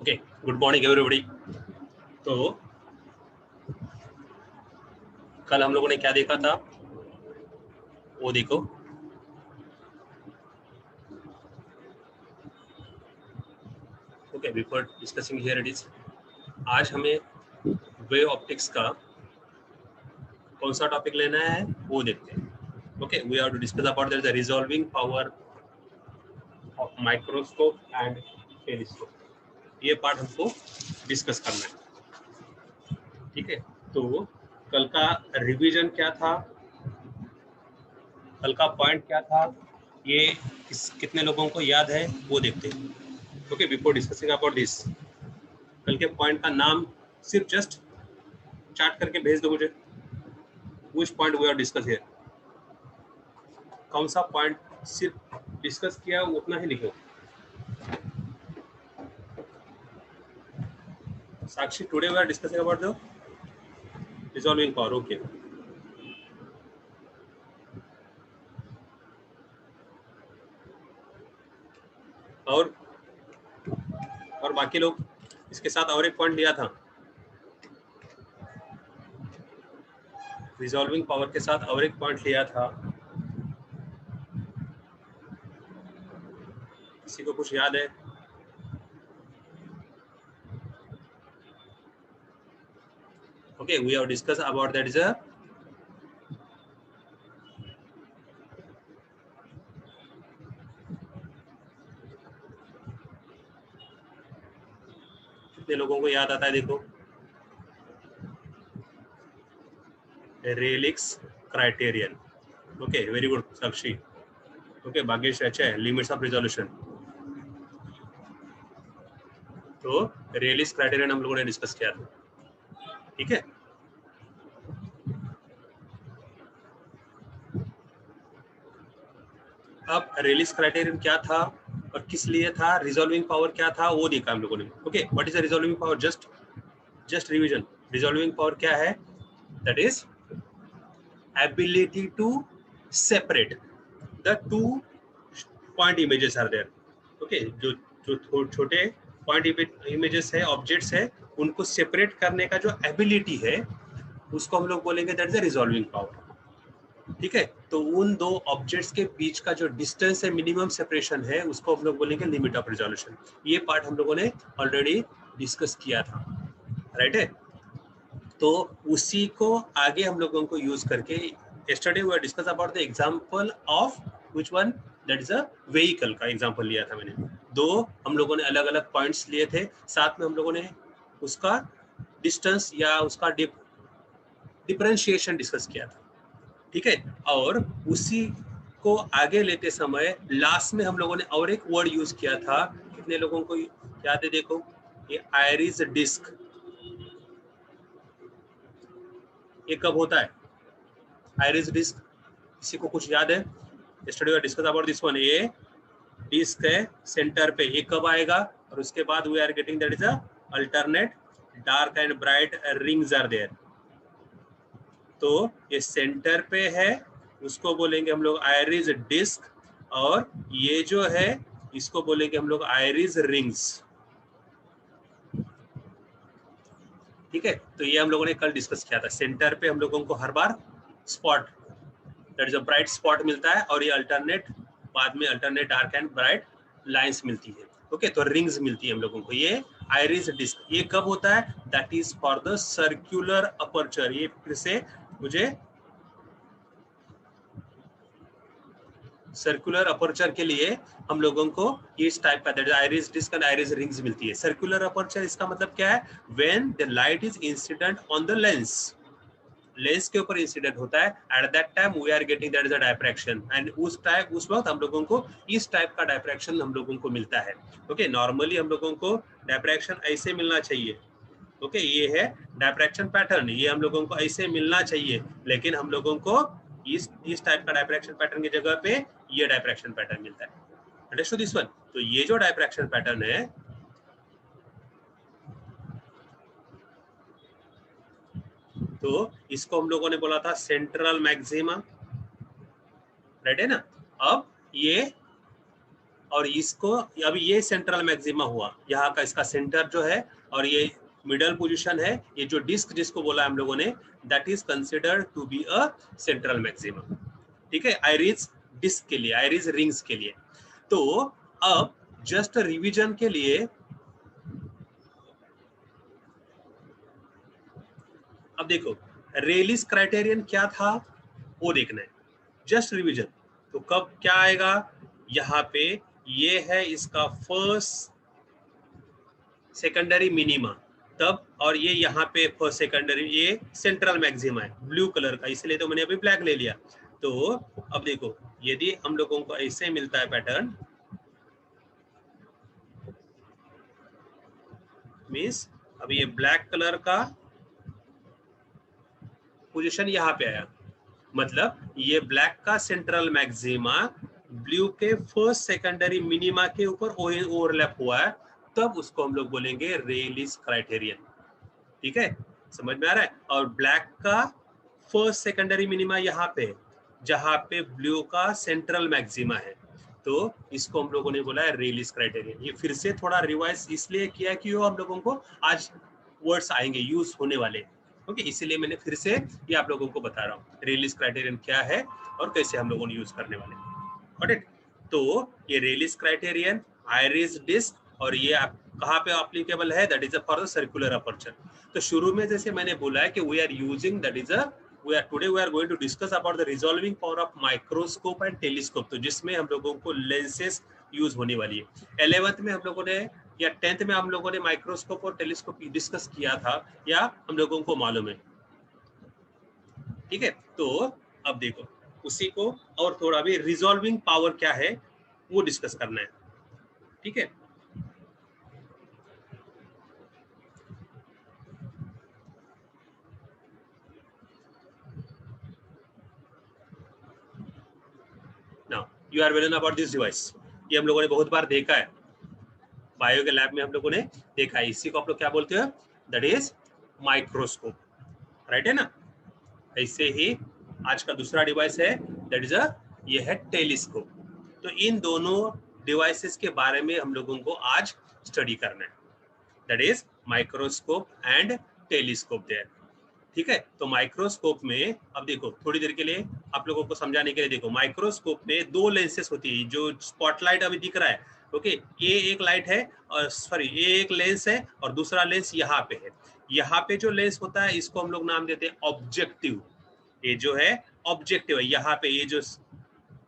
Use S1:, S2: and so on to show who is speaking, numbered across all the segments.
S1: Okay, good morning everybody. तो कल हम लोगों ने क्या देखा था वो देखो। Okay, before discussing here it is, आज हमें वेव ऑप्टिक्स का कौन सा टॉपिक लेना है वो देखते हैं। Okay, we have to discuss about the resolving power of microscope and telescope. ये पार्ट हमको डिस्कस करना है, ठीक है। तो कल का रिवीजन क्या था, कल का पॉइंट क्या था, ये कितने लोगों को याद है वो देखते हैं। Okay, before discussing about this, कल के पॉइंट का नाम सिर्फ जस्ट चार्ट करके भेज दो मुझे। Which point we are discuss here, कौन सा पॉइंट सिर्फ डिस्कस किया उतना ही लिखो। Sakshi, today we are discussing about the resolving power. Okay, और बाकी लोग इसके साथ और एक पॉइंट लिया था, रिजॉल्विंग पावर के साथ और एक पॉइंट लिया था, किसी को कुछ याद है? Okay, we have discuss about that is a कितने लोगों को याद आता है देखो, Rayleigh's criterion. Okay, very good Sakshi. Okay, Bhagyashree, अच्छा है, लिमिट्स ऑफ रिजोल्यूशन। तो रेलिक्स क्राइटेरियन हम लोगों ने डिस्कस किया था, ठीक है। अब रेलिक्स क्राइटेरियन क्या था और किस लिए था, रिजॉल्विंग पावर क्या था वो देखा हम लोगों ने। Okay, what is the resolving power? Just revision. Resolving power क्या है? That is ability to separate the two point images are there. Okay, जो जो छोटे पॉइंट इमेजेस है, ऑब्जेक्ट्स है, उनको सेपरेट करने का जो एबिलिटी है उसको हम लोग बोलेंगे that is the resolving power, ठीक है। तो उन दो ऑब्जेक्ट्स के बीच का जो डिस्टेंस है, मिनिमम सेपरेशन है, उसको हम लोग बोलेंगे लिमिट ऑफ रिजोल्यूशन। ये पार्ट हम लोगों ने ऑलरेडी डिस्कस किया था, राइट है। तो उसी को आगे हम लोगों को यूज करके yesterday we discuss about the example of which one, that is a vehicle का एग्जांपल लिया था मैंने। दो हम लोगों ने अलग अलग पॉइंट्स लिए थे, साथ में हम लोगों ने उसका डिस्टेंस या उसका डिफरेंशिएशन डिस्कस किया था, ठीक है। और उसी को आगे लेते समय लास्ट में हम लोगों ने और एक वर्ड यूज किया था, कितने लोगों को याद है देखो, ये आयरिस डिस्क। ये कब होता है आयरिस डिस्क? किसी को कुछ याद है? Yesterday we discuss about this one. ये डिस्क है सेंटर पे, ये कब आएगा? और उसके बाद we are getting that is a alternate dark and bright rings are there. तो ये सेंटर पे है, उसको बोलेंगे हम लोग आयरिस डिस्क, और ये जो है इसको बोलेंगे हम लोग आयरिस रिंग्स, ठीक है। तो ये हम लोगों ने कल डिस्कस किया था। सेंटर पे हम लोगों को हर बार spot, that is a bright spot मिलता है, और ये अल्टरनेट बाद में alternate dark and bright lines मिलती है। ओके, तो रिंग्स मिलती है हम लोगों को। ये आयरिस डिस्क ये कब होता है? That is for the circular aperture. ये फिर से मुझे सर्कुलर अपर्चर के लिए हम लोगों को इस टाइप का Airy's disc and Airy's rings मिलती है। सर्कुलर अपर्चर इसका मतलब क्या है? When the light is incident on the lens, lens के ऊपर इंसिडेंट होता है, at that time we are getting that is a diffraction, and उस वक्त हम लोगों को इस टाइप का डायफ्रैक्शन हम लोगों को मिलता है। ओके, नॉर्मली हम लोगों को डायफ्रैक्शन ऐसे मिलना चाहिए। ओके, ये है डायफ्रैक्शन पैटर्न, ये हम लोगों को ऐसे मिलना चाहिए, लेकिन हम लोगों को इस टाइप का डायफ्रैक्शन पैटर्न की जगह पे ये डायफ्रैक्शन पैटर्न मिलता है। Understood this one? तो ये जो डायफ्रैक्शन पैटर्न है, तो इसको हम लोगों ने बोला था सेंट्रल मैक्सिमा, राइट है ना। अब ये और इसको अभी ये सेंट्रल मैक्सिमा हुआ, यहाँ का इसका सेंटर जो है और ये मिडल पोजीशन है, ये जो डिस्क जिसको बोला हम लोगों ने, that is considered to be a central maxima. ठीक है, आइरिस डिस्क के लिए, आइरिस रिंग्स के लिए। तो अब जस्ट रिवीजन के लिए अब देखो रेलिस क्राइटेरियन क्या था वो देखना है, जस्ट रिवीजन। तो कब क्या आएगा, यहाँ पे ये है इसका फर्स्ट सेकेंडरी मिनिमा तब, और ये यहाँ पे फर्स्ट सेकेंडरी, ये सेंट्रल मैक्सिमा है ब्लू कलर का, इसलिए तो मैंने अभी ब्लैक ले लिया। तो अब देखो यदि हम लोगों को ऐसे मिलता है पैटर्न, मीन्स अब ये ब्लैक कलर का पोजीशन यहाँ पे आया, मतलब ये ब्लैक का सेंट्रल मैक्सिमा ब्लू के फर्स्ट सेकेंडरी मिनिमा के ऊपर ओवरलैप हुआ है, तब उसको हम लोग बोलेंगे रेलिस क्राइटेरियन। ठीक है, समझ में आ रहा है। और ब्लैक का फर्स्ट सेकेंडरी मिनिमा यहाँ पे, जहाँ पे ब्लू का सेंट्रल मैक्सिमा है, तो इसको हम लोगों ने बोला है रेलिस क्राइटेरियन। ये फिर से थोड़ा रिवाइज इसलिए किया कि वो हम लोगों को आज वर्ड्स आएंगे, यूज होने वाले। ओके, इसीलिए मैंने फिर से ये आप लोगों को बता रहा हूँ रेलिस क्राइटेरियन क्या है और कैसे हम लोगों ने यूज करने वाले। Got it. तो ये रेलिस क्राइटेरियन, आइरिस डिस्क, और ये आप कहाँ पे एप्लीकेबल है, that is for the circular aperture. तो शुरू में जैसे मैंने बोला है कि we are using, that is today we are going to discuss about the resolving power of microscope and telescope, तो जिसमें हम लोगों को लेंसेस यूज होने वाली है। 11th में हम लोगों ने या 10th में हम लोगों ने माइक्रोस्कोप और टेलीस्कोप डिस्कस किया था, या हम लोगों को मालूम है। ठीक है, तो अब देखो उसी को और थोड़ा भी रिजॉल्विंग पावर क्या है वो डिस्कस करना है। ठीक है, now you are well known about this device. ये हम लोगों ने बहुत बार देखा है, बायो के लैब में हम लोगों ने देखा है। इसी को आप लोग क्या बोलते हैं, दैट इज माइक्रोस्कोप, राइट है ना। ऐसे ही आज का दूसरा डिवाइस है, दैट इज ये है टेलीस्कोप। तो इन दोनों डिवाइसेस के बारे में हम लोगों को आज स्टडी करना है, that is microscope and telescope there. ठीक है, तो माइक्रोस्कोप में अब देखो थोड़ी देर के लिए आप लोगों को समझाने के लिए, देखो माइक्रोस्कोप में दो लेंसेस होती है, जो स्पॉटलाइट अभी दिख रहा है। ओके, ये एक लाइट है, और सॉरी ये एक लेंस है और दूसरा लेंस यहाँ पे है। यहाँ पे जो लेंस होता है इसको हम लोग नाम देते हैं ऑब्जेक्टिव। ये जो है ऑब्जेक्टिव है, यहाँ पे ये जो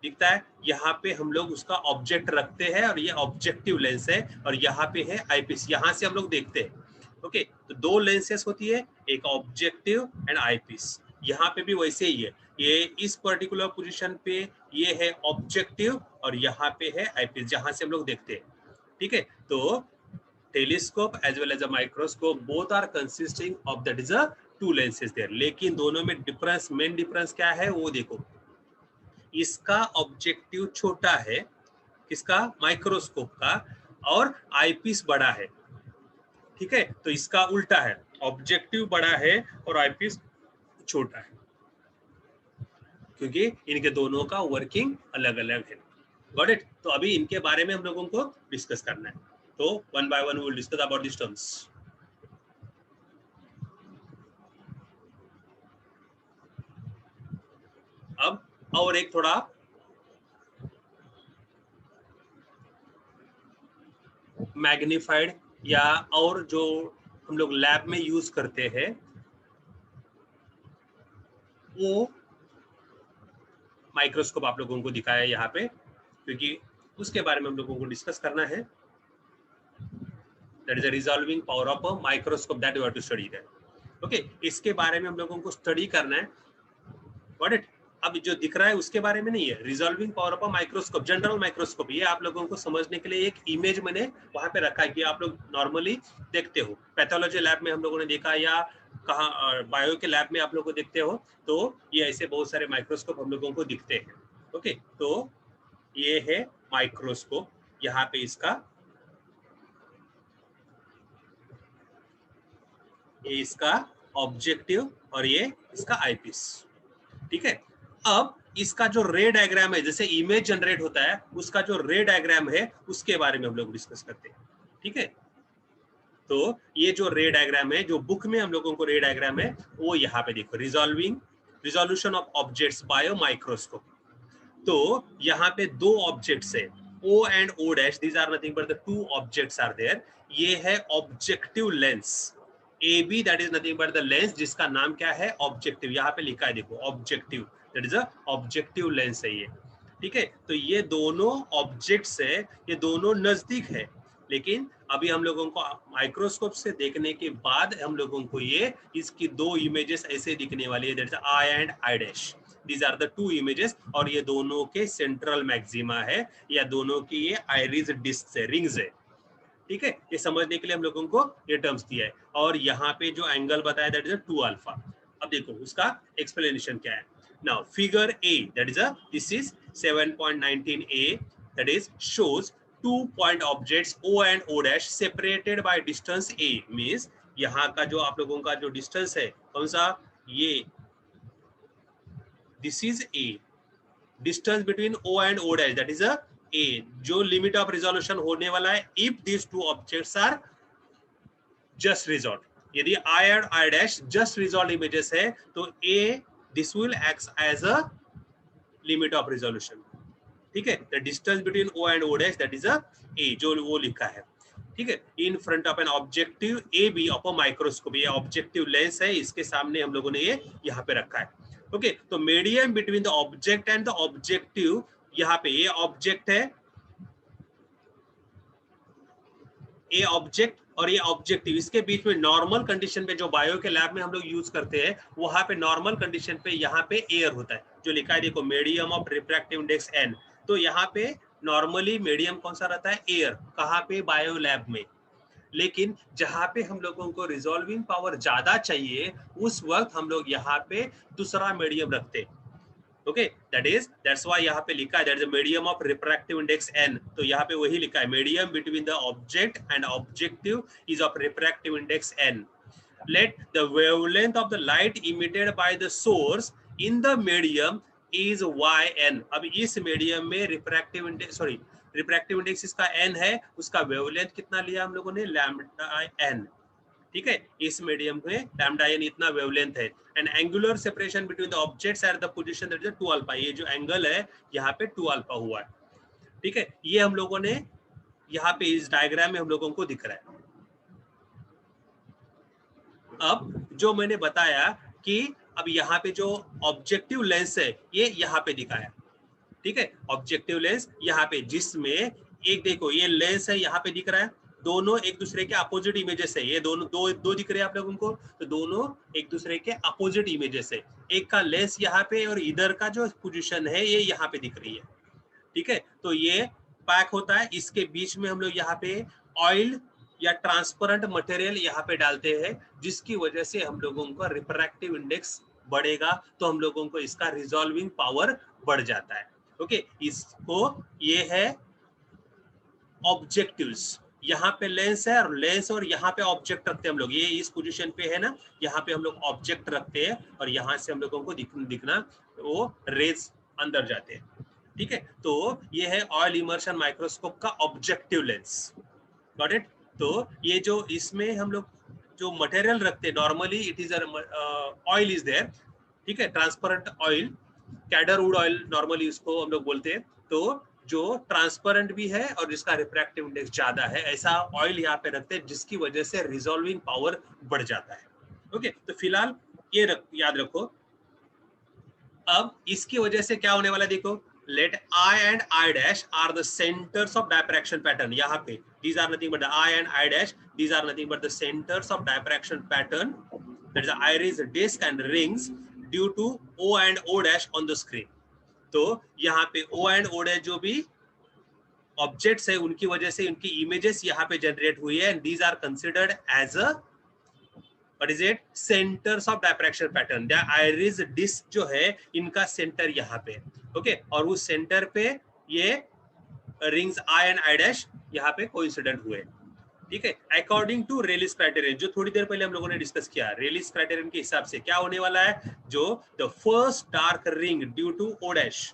S1: दिखता है यहाँ पे हम लोग उसका ऑब्जेक्ट रखते हैं, और ये ऑब्जेक्टिव लेंस है, और यहाँ पे है आईपीस, यहाँ से हम लोग देखते हैं। ओके, तो दो लेंसेस होती है, एक ऑब्जेक्टिव एंड आईपीस। यहाँ पे भी वैसे ही है, ये इस पर्टिकुलर पोजीशन पे ये है ऑब्जेक्टिव और यहाँ पे है आईपीस, जहाँ से हम लोग देखते हैं। ठीक है, तो telescope as well as a microscope both are consisting of that is a two lenses there, लेकिन दोनों में डिफरेंस, मेन डिफरेंस क्या है वो देखो। इसका ऑब्जेक्टिव छोटा है, किसका, माइक्रोस्कोप का, और आईपीस बड़ा है। ठीक है, तो इसका उल्टा है, ऑब्जेक्टिव बड़ा है और आईपीस छोटा है, क्योंकि इनके दोनों का वर्किंग अलग अलग है। Got it. तो अभी इनके बारे में हम लोगों को डिस्कस करना है, तो one by one we will discuss about this terms. अब और एक थोड़ा मैग्नीफाइड या और जो हम लोग लैब में यूज करते हैं वो माइक्रोस्कोप आप लोगों को दिखाया यहाँ पे, क्योंकि उसके बारे में हम लोगों को डिस्कस करना है। That is the resolving power of a microscope that you have to study that. Okay, इसके बारे में हम लोगों को स्टडी करना है। Got it. अब जो दिख रहा है उसके बारे में नहीं है, resolving power of a microscope, general microscope, ये आप लोगों को समझने के लिए एक इमेज मैंने वहां पे रखा है कि आप लोग नॉर्मली देखते हो, पैथोलॉजी लैब में हम लोगों ने देखा, या कहाँ बायो के लैब में आप लोग को देखते हो, तो ये ऐसे बहुत सारे माइक्रोस्कोप हम लोगों को दिखते हैं। ओके, तो ये है माइक्रोस्कोप, यहाँ पे इसका ये इसका ऑब्जेक्टिव और ये इसका आईपीस। ठीक है, अब इसका जो रे डायग्राम है, जैसे इमेज जनरेट होता है उसका जो रे डायग्राम है उसके बारे में हम लोग डिस्कस करते हैं। ठीक है, तो ये जो रे डायग्राम है, जो बुक में हम लोगों को रे डायग्राम है, वो यहाँ पे देखो, resolution of objects by microscope. तो यहाँ पे दो ऑब्जेक्ट्स है, O and O dash, these are nothing but the two objects are there. ये है objective lens, AB that is nothing but the lens जिसका नाम क्या है, ऑब्जेक्टिव। यहाँ पे लिखा है देखो, objective, that is a objective lens है ये। ठीक है, तो ये दोनों ऑब्जेक्ट्स है, ये दोनों नजदीक है, लेकिन अभी हम लोगों को माइक्रोस्कोप से देखने के बाद हम लोगों को ये इसकी दो इमेजेस ऐसे दिखने वाली है, that is I and I dash. These are the two images, और ये दोनों के सेंट्रल मैक्सिमा है, या दोनों की ये आइरिस डिस्क है, रिंग्स है। ठीक है, ये समझने के लिए हम लोगों को ये टर्म्स दिया है, और यहाँ पे जो एंगल बताया दैट इज 2 अल्फा। अब देखो उसका एक्सप्लेनेशन क्या है। Now figure A, that is this is 7.19a, that is shows 2 point objects O and O dash separated by distance a, means यहाँ का जो आप लोगों का जो डिस्टेंस है कौन सा, ये this is A, distance between O and O dash, that is a A, जो लिमिट ऑफ रिजोल्यूशन होने वाला है if these two objects are just resolved। यदि I and I dash just resolved images है तो A this will act as a limit of resolution। ठीक है, the distance between O and O dash, that is a A, जो वो लिखा है। ठीक है, in front of an objective A B of a microscope, ये ऑब्जेक्टिव लेंस है, इसके सामने हम लोगों ने ये यहाँ पे रखा है। ओके, तो medium between the object and the objective, यहाँ पे ये ऑब्जेक्ट है, ये ऑब्जेक्ट और ये ऑब्जेक्टिव, इसके बीच में नॉर्मल कंडीशन पे जो बायो के लैब में हम लोग यूज करते हैं, वहां पे नॉर्मल कंडीशन पे यहाँ पे एयर होता है, जो लिखा है देखो, medium of refractive index n। तो यहाँ पे नॉर्मली मीडियम कौन सा रहता है, एयर। कहाँ पे, बायो लैब में। लेकिन जहां पे हम लोगों को रिजॉल्विंग पावर ज्यादा चाहिए, उस वक्त हम लोग यहाँ पे दूसरा मीडियम रखते हैं। ओके, दैट्स व्हाई यहाँ पे लिखा है that is the medium of refractive index n। तो यहाँ पे वही लिखा है, medium between the object and objective is of refractive index n। Let the wavelength of the light emitted by the source in the medium is yn। अब इस medium में refractive index इसका n है, उसका वेवलेंथ कितना लिया हम लोगों ने, लैम्डा n। ठीक है, इस मीडियम में लैम्डा n इतना वेवलेंथ है। And angular separation between the objects at the position that is 2 alpha, ये जो एंगल है यहाँ पे 2 अल्फा हुआ है। ठीक है, ये हम लोगों ने यहाँ पे इस डायग्राम में हम लोगों को दिख रहा है। अब जो मैंने बताया कि अब यहाँ पे जो ऑब्जेक्टिव लेंस है ये यहाँ पे दिखाया। ठीक है, ऑब्जेक्टिव लेंस यहाँ पे, जिसमें एक देखो ये लेंस है यहाँ पे दिख रहा है, दोनों एक दूसरे के अपोजिट इमेजेस है, ये दोनों दो दिख रहे हैं आप लोगों को, तो दोनों एक दूसरे के अपोजिट इमेजेस है। एक का लेंस यहाँ पे और इधर का जो पोजीशन है ये यहाँ पे दिख रही है। ठीक है, तो ये पैक होता है, इसके बीच में हम लोग यहाँ पे ऑयल या ट्रांसपेरेंट मटेरियल यहाँ पे डालते हैं, जिसकी वजह से हम लोगों का रिफ्रैक्टिव इंडेक्स बढ़ेगा, तो हम लोगों को इसका रिजॉल्विंग पावर बढ़ जाता है। ओके, इसको ये है ऑब्जेक्टिव्स, यहाँ पे लेंस है और लेंस और यहाँ पे ऑब्जेक्ट रखते हैं हम लोग, ये इस पोजीशन पे है ना, यहाँ पे हम लोग ऑब्जेक्ट रखते हैं और यहाँ से हम लोगों को दिखना वो रेज अंदर जाते हैं। ठीक है, तो ये है ऑयल इमर्शन माइक्रोस्कोप का ऑब्जेक्टिव लेंस। Got it. तो ये जो इसमें हम लोग जो मटेरियल रखते हैं, normally it is oil is there. ठीक है, transparent oil, cedarwood oil normally उसको हम लोग बोलते हैं। तो जो ट्रांसपेरेंट भी है और जिसका रिफ्रैक्टिव इंडेक्स ज्यादा है, ऐसा ऑयल यहाँ पे रखते हैं, जिसकी वजह से रिजॉल्विंग पावर बढ़ जाता है। ओके, तो फिलहाल ये याद रखो। अब इसकी वजह से क्या होने वाला है, देखो, let I and I dash are the centers of diffraction pattern। यहाँ पे these are nothing but the I and I dash, these are nothing but the centers of diffraction pattern, that is the iris disc and rings due to O and O dash on the screen। तो यहाँ पे O and O dash जो भी objects है उनकी वजह से उनकी इमेजेस यहाँ पे जनरेट हुई है, and these are considered as a what is it, centres of diffraction pattern. Airy's disc जो है इनका सेंटर यहाँ पे। ओके, और उस सेंटर पे ये rings I and I dash यहाँ पे कोइंसिडेंट हुए। ठीक है, अकॉर्डिंग टू रेलिस क्राइटेरियन, जो थोड़ी देर पहले हम लोगों ने डिस्कस किया, रेलिस क्राइटेरियन के हिसाब से क्या होने वाला है, जो the first dark ring due to O dash,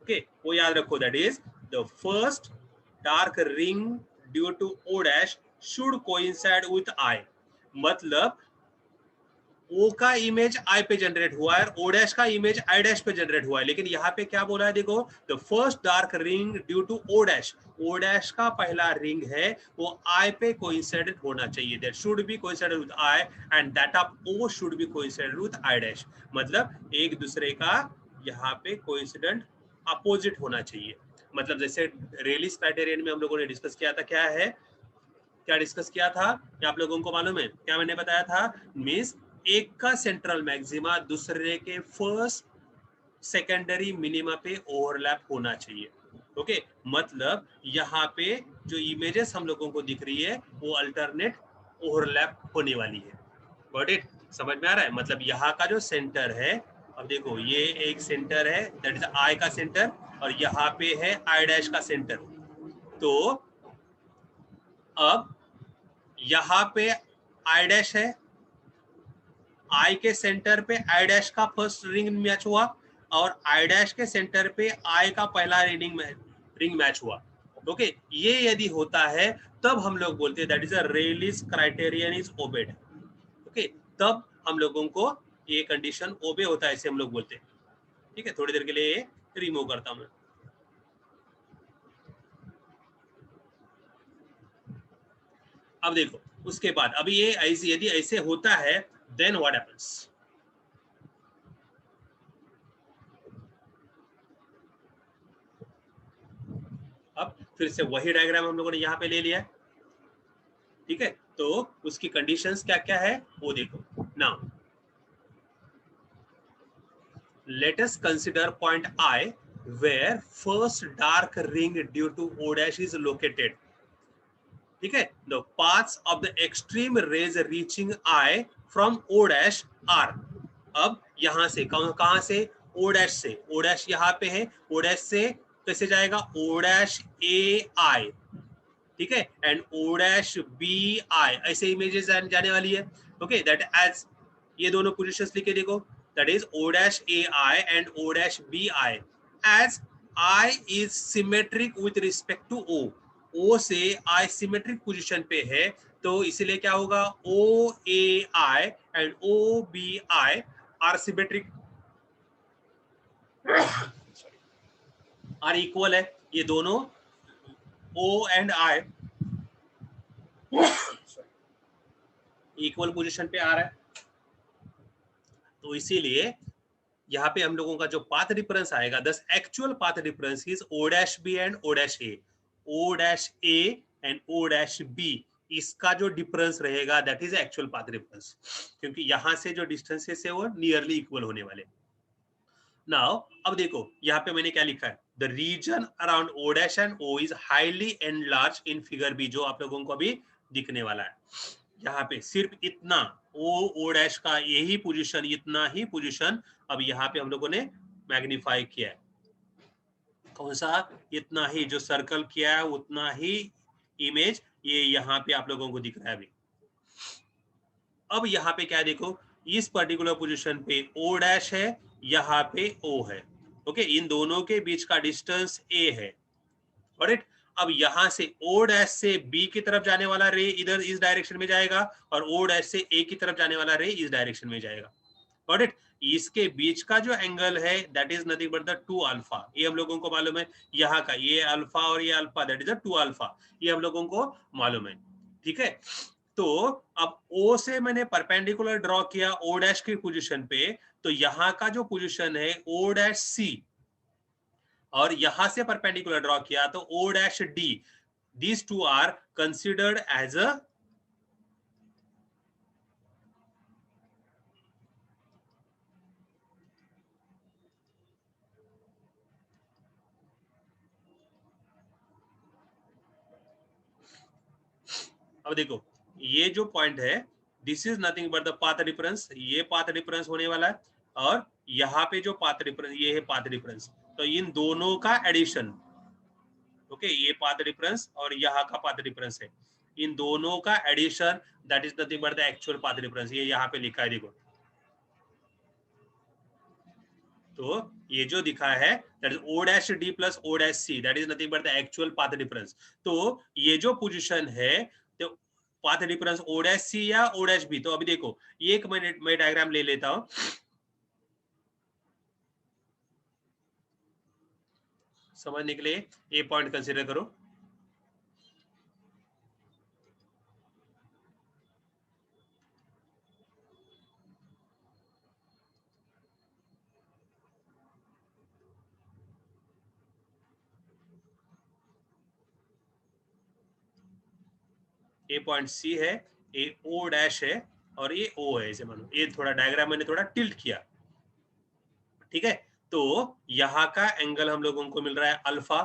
S1: okay, वो याद रखो, that is the first dark ring due to O dash should coincide with I, मतलब ओ का इमेज आई पे जनरेट हुआ है, ओ डैश का इमेज आई डैश पे जनरेट हुआ है, लेकिन यहाँ पे क्या बोला है, देखो, the first dark ring due to O dash का पहला रिंग है वो आई पे कोइंसाइडेड होना चाहिए, that should be coincided with I and that of O should be coincided with I dash, मतलब एक दूसरे का यहाँ पे कोइंसिडेंट अपोजिट होना चाहिए। मतलब जैसे रेलिस क्राइटेरियन में हम लोगों ने डिस्कस किया था, क्या है, क्या डिस्कस किया था, क्या आप लोगों को मालूम है, क्या मैंने बताया था, मींस एक का सेंट्रल मैक्सिमा दूसरे के फर्स्ट सेकेंडरी मिनिमा पे ओवरलैप होना चाहिए, ओके, मतलब यहाँ पे जो इमेजेस हम लोगों को दिख रही है वो अल्टरनेट ओवरलैप होने वाली है, गॉट इट, समझ में आ रहा है, मतलब यहाँ का जो सेंटर है, अब देखो ये एक सेंटर है, दैट इज आई का सेंटर, और यहाँ पे है आई डैश का सेंटर, तो अब यहाँ पे आई डैश है, आई के सेंटर पे आई डैश का फर्स्ट रिंग मैच हुआ, और आई डैश के सेंटर पे आई का पहला रिंग मैच हुआ, ओके, ये यदि होता है तब हम लोग बोलते हैं that is a Rayleigh's criterion is obeyed, okay, तब हम लोगों को ये कंडीशन ओबे होता है, ऐसे हम लोग बोलते हैं, ठीक है, थोड़ी देर के लिए रिमूव करता हूं मैं। अब देखो उसके बाद, अभी ये ऐसे यदि ऐसे होता है देन व्हाट हैपेंस, अब फिर से वही डायग्राम हम लोगों ने यहाँ पे ले लिया है, ठीक है, तो उसकी कंडीशंस क्या क्या है वो देखो, now let us consider point I where first dark ring due to O dash is located, ठीक है, the paths of the extreme rays reaching I from O dash are, अब यहां से कहां से, O dash से, O dash यहाँ पे है, O dash से कैसे जाएगा, O dash AI, ठीक है, एंड O dash BI, ऐसे इमेजेस जाने वाली है, ओके, दैट एज ये दोनों पोजीशंस लिखे देखो, that is O dash AI and O dash BI as I is symmetric with respect to O, O से I सिमेट्रिक पोजीशन पे है, तो इसीलिए क्या होगा, OAI and OBI are symmetric, are equal है, ये दोनों O and I equal position पे आ रहा है, तो इसीलिए यहाँ पे हम लोगों का जो पाथ डिफरेंस आएगा, this actual path difference is O dash B and O dash A, O dash A and O dash B, इसका जो डिफरेंस रहेगा that is actual path difference, क्योंकि यहाँ से जो डिस्टेंसेस है वो नियरली इक्वल होने वाले। नाउ अब देखो यहाँ पे मैंने क्या लिखा है, the region around O dash and O is highly enlarge in figure B, जो आप लोगों को अभी दिखने वाला है, यहाँ पे सिर्फ इतना O डैश का यही पोजीशन, इतना ही पोजीशन अब यहाँ पे हम लोगों ने मैग्नीफाई किया है, कौन सा, इतना ही जो सर्कल किया है उतना ही इमेज ये यहाँ पे आप लोगों को दिख रहा है अभी। अब यहाँ पे क्या देखो, इस पर्टिकुलर पोजीशन पे O डैश है, यहाँ पे O है, ओके, इन दोनों के बीच का डिस्टेंस A है, ऑलराइट, अब यहां से O डैश से B की तरफ जाने वाला रे इधर इस डायरेक्शन में जाएगा, और O डैश से A की तरफ जाने वाला रे इस डायरेक्शन में जाएगा, ऑलराइट, इसके बीच का जो एंगल है that is nothing but the 2 alpha, ये हम लोगों को मालूम है, यहाँ का ये अल्फा और ये alpha that is the 2 alpha, ये हम लोगों को मालूम है, ठीक है, तो अब O से मैंने परपेंडिकुलर ड्रॉ किया O डैश की पोजीशन पे, तो यहाँ का जो पोजीशन है O डैश C, और यहां से परपेंडिकुलर ड्रॉ किया तो O dash D, these two are considered as a अब देखो ये जो पॉइंट है this is nothing but the path difference, ये पाथ डिफरेंस होने वाला है, और यहाँ पे जो पाथ डिफरेंस ये है पाथ डिफरेंस, तो इन दोनों का एडिशन, ओके, ये पाथ डिफरेंस और यहाँ का पाथ डिफरेंस है, इन दोनों का addition, that is nothing but the actual path difference. ये यहाँ पे लिखा है देखो, तो ये जो दिखा है that is O dash D plus O dash C, that is nothing but the actual path difference. तो ये जो पोजीशन है तो path difference O dash C या ओ डैश बी। तो अभी देखो ये एक मिनट मैं डायग्राम ले लेता हूं समझने के लिए। ए पॉइंट कंसीडर करो, ए पॉइंट सी है, ए ओ डैश है और ये ओ है। इसे मानो ये थोड़ा डायग्राम मैंने थोड़ा टिल्ट किया, ठीक है। तो यहाँ का एंगल हम लोगों को मिल रहा है alpha,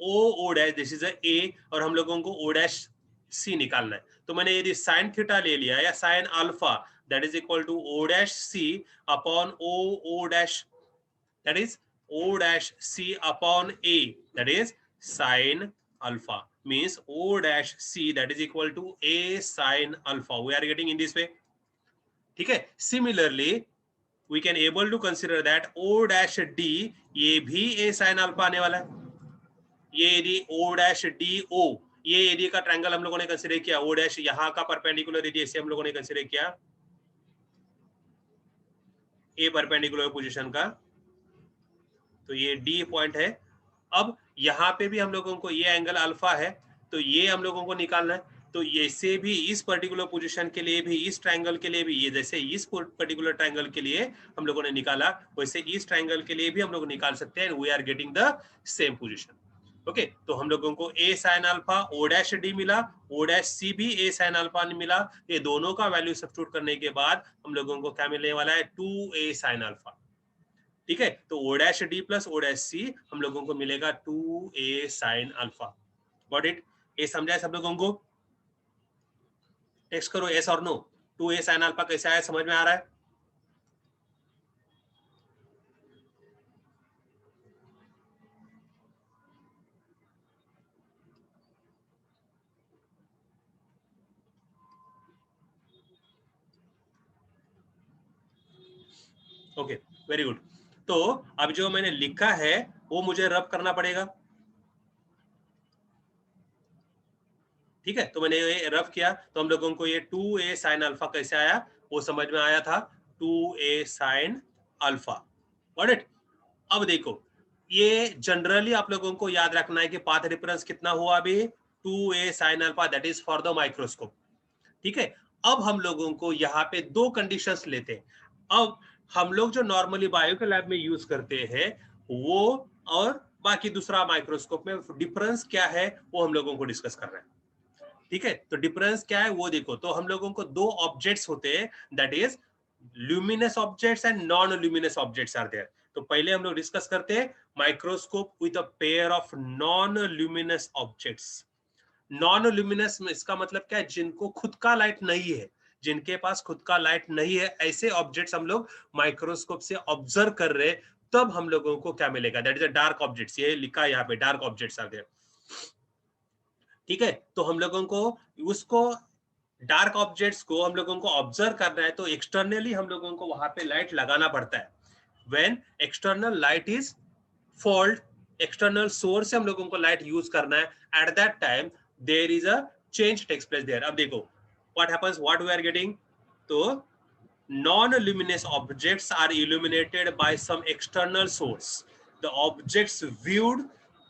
S1: O O dash this is A, और हम लोगों को ओ डैश सी निकालना है। तो मैंने यदि साइन थीटा ले लिया या sine alpha, that is equal to O dash C upon O O dash, that is O dash C upon A, that is sine alpha, means o dash c that is equal to a sin alpha. We are getting in this way, ठीक है। Similarly we can able to consider that o dash d, ये भी a sin alpha आने वाला है। ये यदि o dash d o, ये यदि का ट्रायंगल हम लोगों ने कंसीडर किया, o dash यहाँ का परपेंडिकुलर यदि ऐसे हम लोगों ने कंसीडर किया a परपेंडिकुलर पोजीशन का, तो ये d पॉइंट है। अब यहाँ पे भी हम लोगों को ये एंगल अल्फा है, तो ये हम लोगों को निकालना है। तो ये से भी इस पर्टिकुलर पोजीशन के लिए भी, इस ट्रायंगल के लिए भी, ये जैसे इस पर्टिकुलर ट्रायंगल के लिए हम लोगों ने निकाला, वैसे इस ट्रायंगल के लिए भी हम लोग निकाल सकते हैं। We are getting the same position. Okay, तो हम लोगों को A sine alpha O dash D मिला, ओ डैश सी भी ए साइन अल्फा मिला। ये दोनों का वैल्यू सब्स्टिट्यूट करने के बाद हम लोगों को क्या मिलने वाला है, 2a साइन अल्फा, ठीक है। तो O dash D plus O dash C हम लोगों को मिलेगा 2a sine alpha. Got it? ये समझा सब लोगों को? टेक्स्ट करो यस और नो। 2a साइन अल्फा कैसे आया, समझ में आ रहा है? Okay, very good. तो अब जो मैंने लिखा है वो मुझे रब करना पड़ेगा, ठीक है। तो मैंने ये रफ किया, तो हम लोगों को ये 2a साइन अल्फा कैसे आया वो समझ में आया था, 2a sine alpha. Got it? अब देखो, ये जनरली आप लोगों को याद रखना है कि पाथ डिफरेंस कितना हुआ अभी, 2a sign alpha, that is for the microscope, ठीक है। अब हम लोगों को यहाँ पे दो कंडीशंस लेते हैं। अब हम लोग जो नॉर्मली बायो के लैब में यूज करते हैं वो, और बाकी दूसरा माइक्रोस्कोप में डिफरेंस क्या है वो हम लोगों को डिस्कस कर रहे हैं, ठीक है। तो डिफरेंस क्या है वो देखो। तो हम लोगों को दो ऑब्जेक्ट्स होते हैं, that is luminous objects and non luminous objects are there. तो पहले हम लोग डिस्कस करते हैं microscope with a pair of non luminous objects. Non luminous में इसका मतलब क्या है, जिनको खुद का लाइट नहीं है, जिनके पास खुद का लाइट नहीं है, ऐसे ऑब्जेक्ट्स हम लोग माइक्रोस्कोप से ऑब्जर्व कर रहे हैं, तब हम लोगों को क्या मिलेगा, that is a dark objects. ये लिखा है यहाँ पे, डार्क ऑब्जेक्ट्स आर देयर, ठीक है। तो हम लोगों को उसको डार्क ऑब्जेक्ट्स को हम लोगों को ऑब्जर्व करना है, तो एक्सटर्नली हम लोगों को वहां पे लाइट लगाना पड़ता है। When external light is fault, external source से हम लोगों को लाइट यूज करना है, at that time there is a change takes place there. अब देखो what happens, what we are getting, तो non-luminous objects are illuminated by some external source. The objects viewed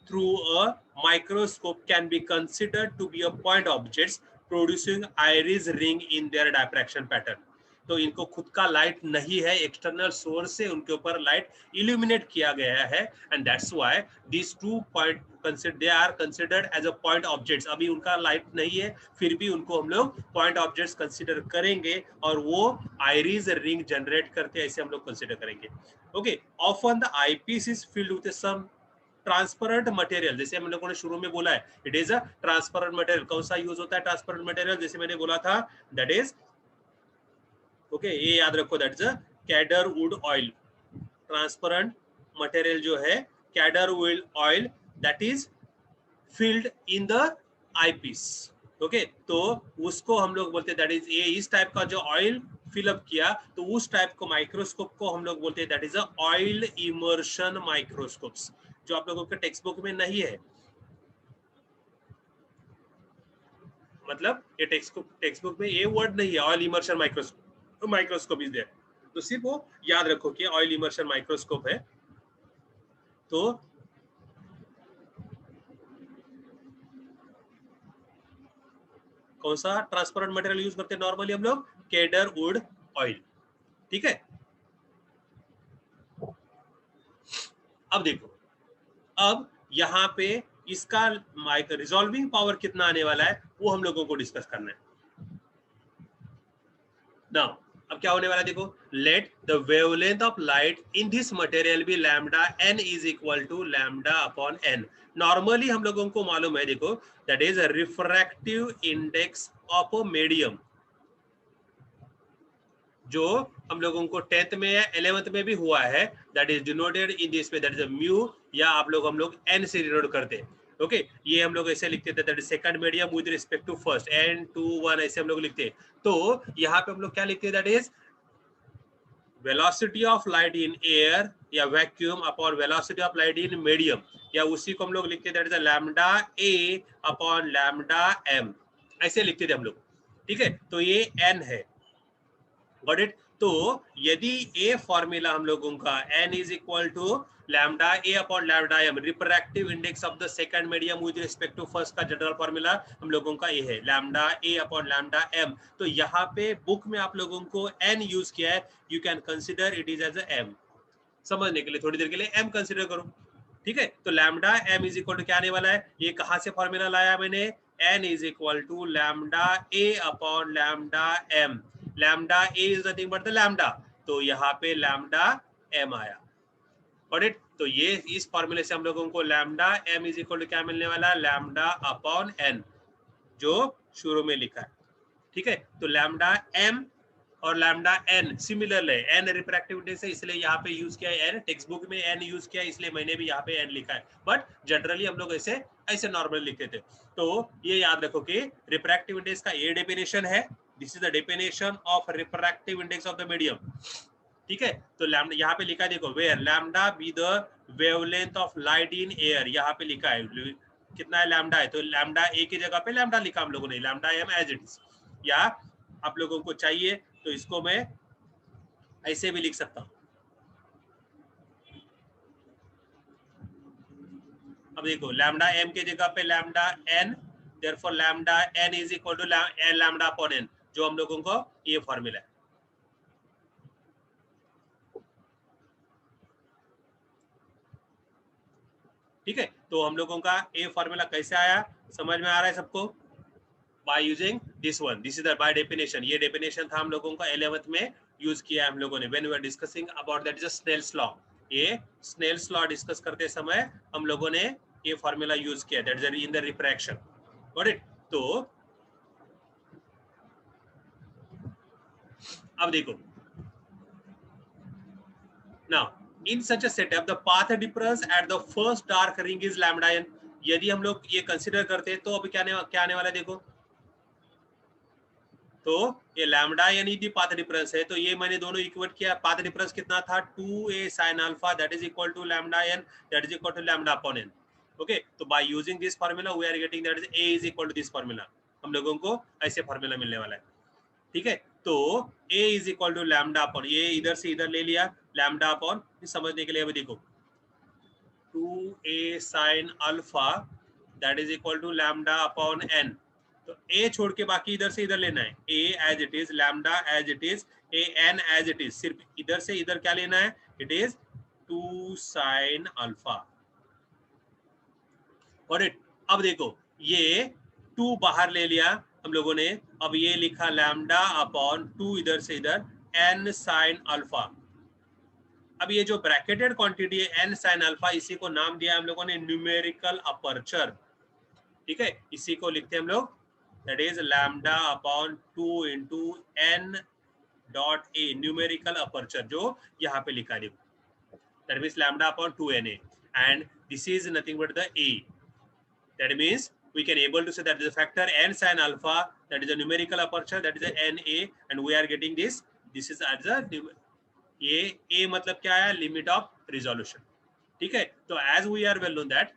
S1: through a microscope can be considered to be a point objects producing iris ring in their diffraction pattern. तो इनको खुद का light नहीं है, external source से उनके ऊपर light illuminate किया गया है, and that's why these two point they are considered as a point objects. अभी उनका लाइट नहीं है, फिर भी उनको हम लोग पॉइंट ऑब्जेक्ट्स कंसीडर करेंगे, और वो आइरिस रिंग जनरेट करते हैं, ऐसे हम लोग कंसीडर करेंगे। Okay, often the eyepiece is filled with some transparent material, जैसे हम लोगों ने शुरू में बोला है, it is a transparent material. कौन सा यूज होता है ट्रांसपेरेंट मटेरियल, जैसे मैंने बोला था, दैट इज ओके, ये याद रखो, that is a cadre would oil. Transparent material जो है cadre would oil, that is filled in the eyepiece, okay तो उसको हम लोग बोलते हैं दैट इज, ये इस टाइप का जो ऑयल फिलअप किया तो उस टाइप को माइक्रोस्कोप को हम लोग बोलते हैं that is a oil immersion microscopes, जो आप लोगों के टेक्स्ट बुक में नहीं है। मतलब ये टेक्स्ट बुक में ये वर्ड नहीं है, oil immersion microscope is there, तो सिर्फ वो याद रखो कि ऑयल इमर्शन माइक्रोस्कोप है। तो कौन सा ट्रांसपेरेंट मटेरियल यूज करते हैं नॉर्मली हम लोग? केडर वुड ऑयल, ठीक है। अब देखो, अब यहाँ पे इसका रिजॉल्विंग पावर कितना आने वाला है वो हम लोगों को डिस्कस करना है। नाउ अब क्या होने वाला है देखो, let the wavelength of light in this material be lambda n is equal to lambda upon n। Normally हम लोगों को मालूम है देखो, that is a refractive index of a medium, जो हम लोगों को 10th में या 11th में भी हुआ है, that is denoted in this पे, दैट इज अ म्यू, या हम लोग n से डिनोट करते हैं। ओके ये हम लोग ऐसे लिखते थे, that is second medium with respect to first, n2 1 ऐसे हम लोग लिखते हैं। तो यहाँ पे हम लोग क्या लिखते हैं, that is velocity of light in air या vacuum upon velocity of light in medium, या उसी को हम लोग लिखते हैं that is lambda A upon lambda M, ऐसे लिखते थे हम लोग, ठीक है। तो ये n है, गॉट इट। तो यदि ए फॉर्मूला हम लोगों का n is equal to lambda A upon lambda m, refractive index of the second medium with respect to first का जनरल फॉर्मूला हम लोगों का ये है लैम्डा ए अपॉन लैम्डा एम। तो यहाँ पे बुक में आप लोगों को n यूज किया है, you can consider it is as m, समझने के लिए थोड़ी देर के लिए m कंसिडर करो, ठीक है। तो lambda m is equal to क्या आने वाला है, ये कहाँ से फॉर्मूला लाया मैंने, n is equal to lambda a upon lambda m, lambda a is nothing but the lambda, तो यहाँ पे लैम्डा m आया, गॉट इट। तो ये इस फॉर्मूले से हम लोगों को lambda m is equal to क्या मिलने वाला है, लैम्डा अपॉन n, जो शुरू में लिखा है, ठीक है। तो लैम्डा m और लैम्डा n सिमिलर है, n रिफ्रैक्टिव इंडेक्स है इसलिए यहाँ पे यूज किया है n, टेक्स्ट बुक में n यूज किया है इसलिए मैंने भी यहाँ पे n लिखा है, बट जनरली हम लोग ऐसे ऐसे नॉर्मल लिखते थे। तो ये याद रखो कि रिफ्रैक्टिव इंडेक्स का ये डेफिनेशन है, this is the definition of refractive index of the medium, ठीक है। तो लैम्डा यहाँ पे लिखा है देखो, where lambda be the wavelength of light in air, यहाँ पे लिखा है कितना है लैम्डा है, तो लैम्डा ए की जगह पे लैम्डा लिखा हम लोगों ने, lambda m as it is, या आप लोगों को चाहिए तो इसको मैं ऐसे भी लिख सकता हूं। अब देखो लैम्डा एम के जगह पे lambda n, therefore lambda n is equal to lambda upon n, जो हम लोगों को ये फॉर्मूला है, ठीक है। तो हम लोगों का ये फॉर्मूला कैसे आया, समझ में आ रहा है सबको? by using this one, this is the by definition, ये definition था हम लोगों का 11th में यूज किया है हम लोगों ने, when we are discussing about that is a Snell's law, ये Snell's law डिस्कस करते समय हम लोगों ने ये फॉर्मूला यूज किया, that is in the refraction, got it। तो अब देखो, now in such a setup the path difference at the first dark ring is lambda n, यदि हम लोग ये कंसीडर करते हैं तो अभी क्या आने वाला है देखो, तो ये लैम्डा यानी दी पाथ डिफरेंस है, तो ये मैंने दोनों इक्वेट किया, पाथ डिफरेंस कितना था 2a sin alpha that is equal to lambda n that is equal to lambda upon n, okay. तो by using this formula we are getting that is a is equal to this formula, हम लोगों को ऐसे formula मिलने वाला है, ठीक है। तो a is equal to lambda upon, ये इधर से इधर ले लिया लैम्डा अपॉन, समझने के लिए अभी देखो 2a sin alpha that is equal to lambda upon n, तो a छोड़ के बाकी इधर से इधर लेना है, a as it is, lambda as it is, a n as it is, सिर्फ इधर से इधर क्या लेना है, इट इज 2 sin अल्फा, और इट। अब देखो ये 2 बाहर ले लिया हम लोगों ने, अब ये लिखा लैम्डा अपॉन 2 इधर से इधर n sin अल्फा, अब ये जो ब्रैकेटेड क्वांटिटी है n sin अल्फा, इसी को नाम दिया हम लोगों ने न्यूमेरिकल अपर्चर, ठीक है। इसी को लिखते हैं हम लोग, that is lambda upon 2 into n dot a, numerical aperture, जो यहाँ पे लिखा है, that means lambda upon 2na, and this is nothing but the a, that means we can able to say that is a factor n sin alpha, that is a numerical aperture, that is a NA, and we are getting this is as a a मतलब क्या है, limit of resolution. ठीक है, तो as we are well known that,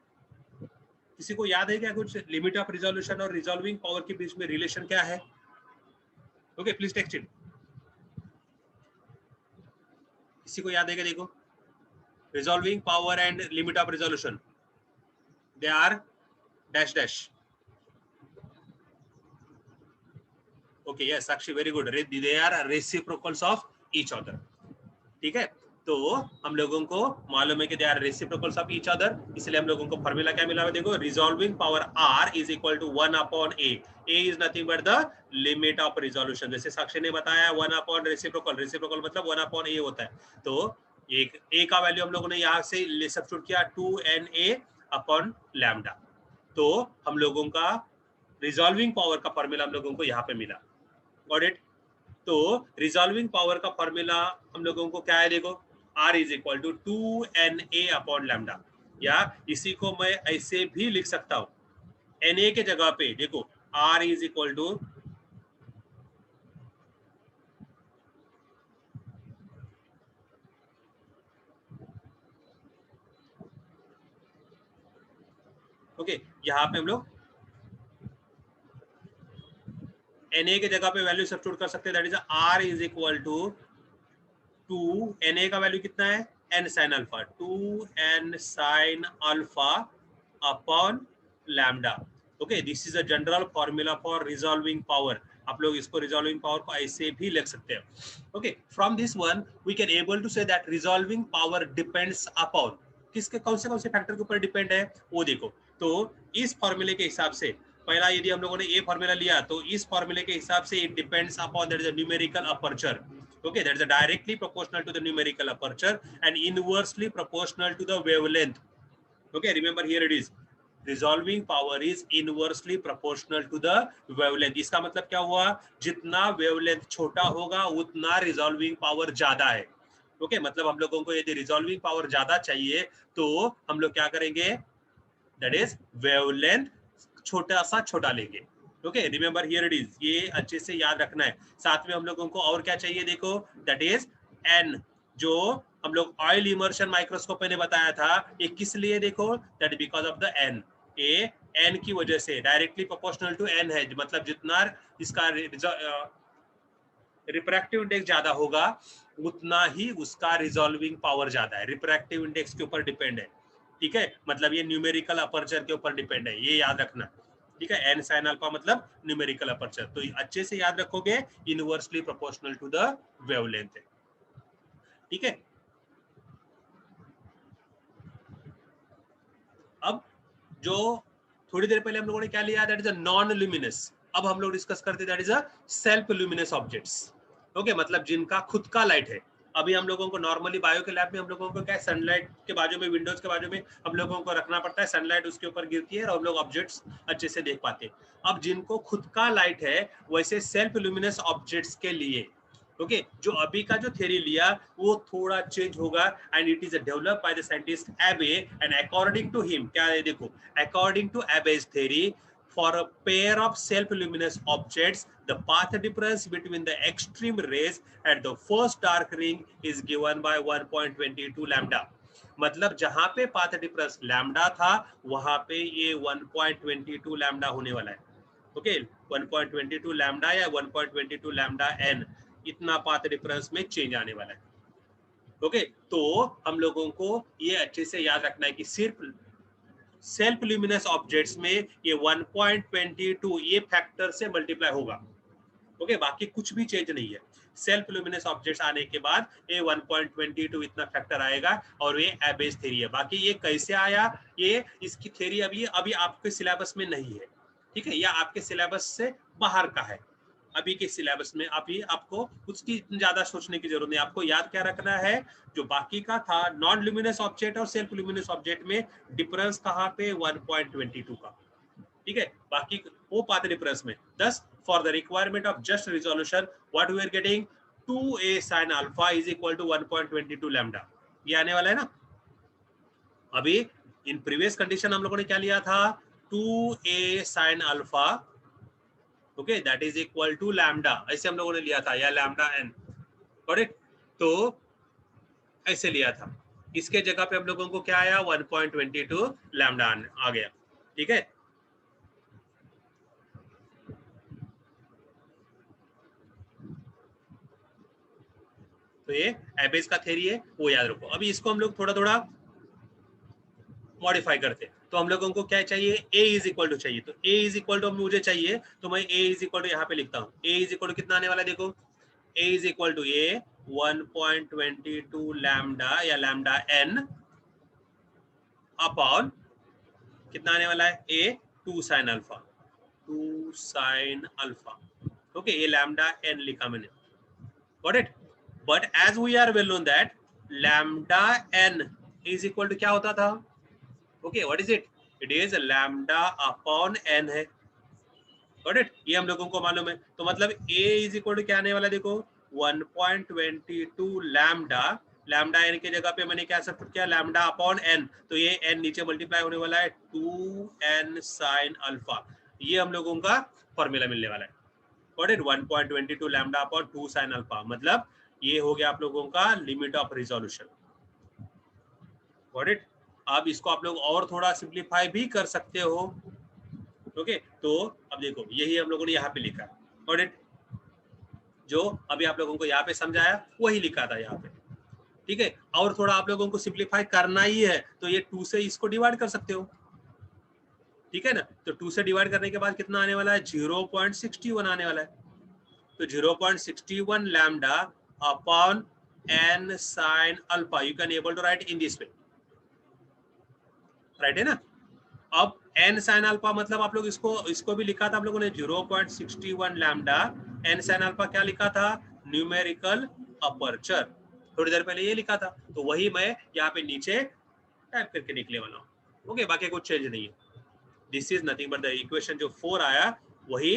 S1: किसी को याद है क्या कुछ लिमिट ऑफ रिजोल्यूशन और रिजॉल्विंग पावर के बीच में रिलेशन क्या है? Okay, please text it. किसी को याद है क्या? देखो, resolving power and limit of resolution, they are dash dash. Okay, yes Sakshi, very good. They are reciprocals of each other. ठीक है, तो हम लोगों को मालूम है कि they are reciprocals of each other, इसलिए हम लोगों को फॉर्मूला क्या मिला है? देखो, resolving power R is equal to 1/A. A is nothing but the limit of resolution. जैसे साक्षी ने बताया 1/ रेसिप्रोकल, रेसिप्रोकल मतलब 1/A होता है. तो एक A का वैल्यू हम लोगों ने यहाँ से सब्स्टिट्यूट किया 2NA/λ. तो हम लोगों का रिजॉल्विंग पावर का फॉर्मूला हम लोगों को यहाँ पे मिला. Got it? तो रिजॉल्विंग पावर का फॉर्मूला हम लोगों को क्या है? देखो, R is equal to 2NA/λ, या इसी को मैं ऐसे भी लिख सकता हूं. Na के जगह पे देखो, R is equal to okay, यहां पे हम लोग Na के जगह पे वैल्यू सब्स्टिट्यूट कर सकते हैं. That is R is equal to 2, Na का वैल्यू कितना है? n sin alpha, 2n sin alpha upon lambda. Okay, this is a general formula for resolving power. आप लोग इसको रिजॉल्विंग पावर को ऐसे भी लिख सकते हैं. Okay, from this one we can able to say that resolving power depends upon किसके, कौन से फैक्टर के ऊपर डिपेंड है वो देखो. तो इस फॉर्मूले के हिसाब से पहला यदि हम लोगों ने ये फॉर्मूला लिया, तो इस फॉर्मूले के हिसाब से it depends upon that is a numerical aperture. Okay, that is directly proportional to the numerical aperture and inversely proportional to the wavelength. Okay, remember here it is resolving power is inversely proportional to the wavelength. इसका मतलब क्या हुआ? जितना wavelength छोटा होगा उतना resolving power ज्यादा है. Okay, मतलब हम लोगों को यदि resolving power ज्यादा चाहिए तो हम लोग क्या करेंगे? That is wavelength छोटा सा छोटा लेंगे. Okay, remember here it is, ये अच्छे से याद रखना है. साथ में हम लोगों को और क्या चाहिए? देखो, दैट इज एन, जो हम लोग ऑयल इमर्शन माइक्रोस्कोप में बताया था. ये किस लिए? देखो, that because of the n. A n की वजह से डायरेक्टली प्रोपोर्शनल टू एन है. मतलब जितना इसका रिफ्रैक्टिव इंडेक्स ज्यादा होगा उतना ही उसका रिजॉल्विंग पावर ज्यादा है. रिफ्रैक्टिव इंडेक्स के ऊपर डिपेंड है. ठीक है, मतलब ये न्यूमेरिकल अपर्चर के ऊपर डिपेंड है, ये याद रखना. ठीक है, n sin अल्फा मतलब न्यूमेरिकल अपर्चर. तो अच्छे से याद रखोगे, inversely proportional to the wavelength है. ठीक है, अब जो थोड़ी देर पहले हम लोगों ने क्या लिया, that is a non luminous. अब हम लोग डिस्कस करते हैं that is a self luminous objects. Okay, मतलब जिनका खुद का लाइट है. अभी हम लोगों को नॉर्मली बायो के लैब में हम लोगों को क्या है, सनलाइट के बाजू में, विंडोज के बाजू में हम लोगों को रखना पड़ता है. सनलाइट उसके ऊपर गिरती है और हम लोग ऑब्जेक्ट्स अच्छे से देख पाते हैं. अब जिनको खुद का लाइट है, वैसे सेल्फ ल्यूमिनस ऑब्जेक्ट्स के लिए ओके, जो अभी का जो थ्योरी लिया वो थोड़ा चेंज होगा. And it is developed by the scientist Abbe. And according to him क्या है? देखो, according to Abbe's theory, for a pair of self-luminous objects, the path difference between the extreme rays at the first dark ring is given by 1.22 lambda. मतलब जहां पे path difference lambda था वहां पे ये 1.22 लैम्डा होने वाला है. ओके, 1.22 लैम्डा या 1.22 लैम्डा n, इतना पाथ डिफरेंस में चेंज आने वाला है. ओके, तो हम लोगों को ये अच्छे से याद रखना है कि सिर्फ सेल्फ ल्यूमिनस ऑब्जेक्ट्स में ये 1.22 ये फैक्टर से मल्टीप्लाई होगा. ओके, बाकी कुछ भी चेंज नहीं है. सेल्फ ल्यूमिनस ऑब्जेक्ट्स आने के बाद ये 1.22 इतना फैक्टर आएगा और ये एबे's थ्योरी है. बाकी ये कैसे आया, ये इसकी थ्योरी अभी आपके सिलेबस में नहीं है. ठीक है, या आपके सिलेबस से बाहर का है. अभी के सिलेबस में अभी आपको उसकी ज्यादा सोचने की जरूरत नहीं. आपको याद क्या रखना है, जो बाकी का था नॉन ल्यूमिनस ऑब्जेक्ट और सेल्फ ल्यूमिनस ऑब्जेक्ट में डिफरेंस कहाँ पे? 1.22 का. ठीक है, बाकी वो पाथ डिफरेंस में. thus for the requirement of just resolution what we are getting 2a sin alpha is equal to 1.22 lambda. ये आने वाला है ना. अभी इन प्रीवियस कंडीशन हम लोगों ने क्या लिया था? 2a sin alpha, okay, that is equal to lambda, ऐसे हम लोगों ने लिया था, या लैम्डा n, करेक्ट। तो ऐसे लिया था, इसके जगह पे हम लोगों को क्या आया, 1.22 लैम्डा आ गया, ठीक है। तो ये एबेज का थ्योरी है, वो याद रखो। अभी इसको हम लोग थोड़ा थोड़ा मॉडिफाई करते हैं। तो हम लोगों को क्या चाहिए, a इज इक्वल टू चाहिए, तो a इज इक्वल टू मुझे चाहिए, तो मैं a इज इक्वल टू यहाँ पे लिखता हूँ। a इज इक्वल टू कितना आने वाला है, देखो a is equal to a 1.22 lambda या लैम्डा n अपॉन कितना आने वाला है, a 2 sine alpha, 2 sine alpha, okay, ये लैम्डा n लिखा मैंने, got it. But as we are well known that lambda n is equal to क्या होता था, okay, what is it, it is lambda upon n है, got it, ये हम लोगों को मालूम है। तो मतलब a इज इक्वल टू क्या आने वाला, देखो 1.22 लैम्डा, लैम्डा n की जगह पे मैंने क्या सब्स्टिट्यूट किया, लैम्डा अपॉन n, तो ये n नीचे मल्टीप्लाई होने वाला है 2n साइन अल्फा, ये हम लोगों का फॉर्मूला मिलने वाला है, got it, 1.22 lambda upon 2 sine alpha, मतलब ये हो गया आप लोगों का limit of resolution, got it. अब इसको आप लोग और थोड़ा सिंप्लीफाई भी कर सकते हो, ओके। तो अब देखो यही हम लोगों ने यहाँ पे लिखा, गॉट इट, जो अभी आप लोगों को यहाँ पे समझाया वही लिखा था यहाँ पे, ठीक है। और थोड़ा आप लोगों को सिंप्लीफाई करना ही है, तो ये 2 से इसको डिवाइड कर सकते हो, ठीक है ना। तो 2 से डिवाइड करने के बाद कितना आने वाला है, 0.61 आने वाला है, तो 0.61 lambda upon n sine alpha, you can able to write in this way, right है ना। अब n साइन अल्फा मतलब आप लोग इसको भी लिखा था आप लोगों ने 0.61 लैम्डा, n साइन अल्फा क्या लिखा था, न्यूमेरिकल अपर्चर, थोड़ी देर पहले ये लिखा था, तो वही मैं यहाँ पे नीचे टाइप करके निकले वाला हूँ, ओके, बाकी कुछ चेंज नहीं है। This is nothing but the equation जो 4 आया वही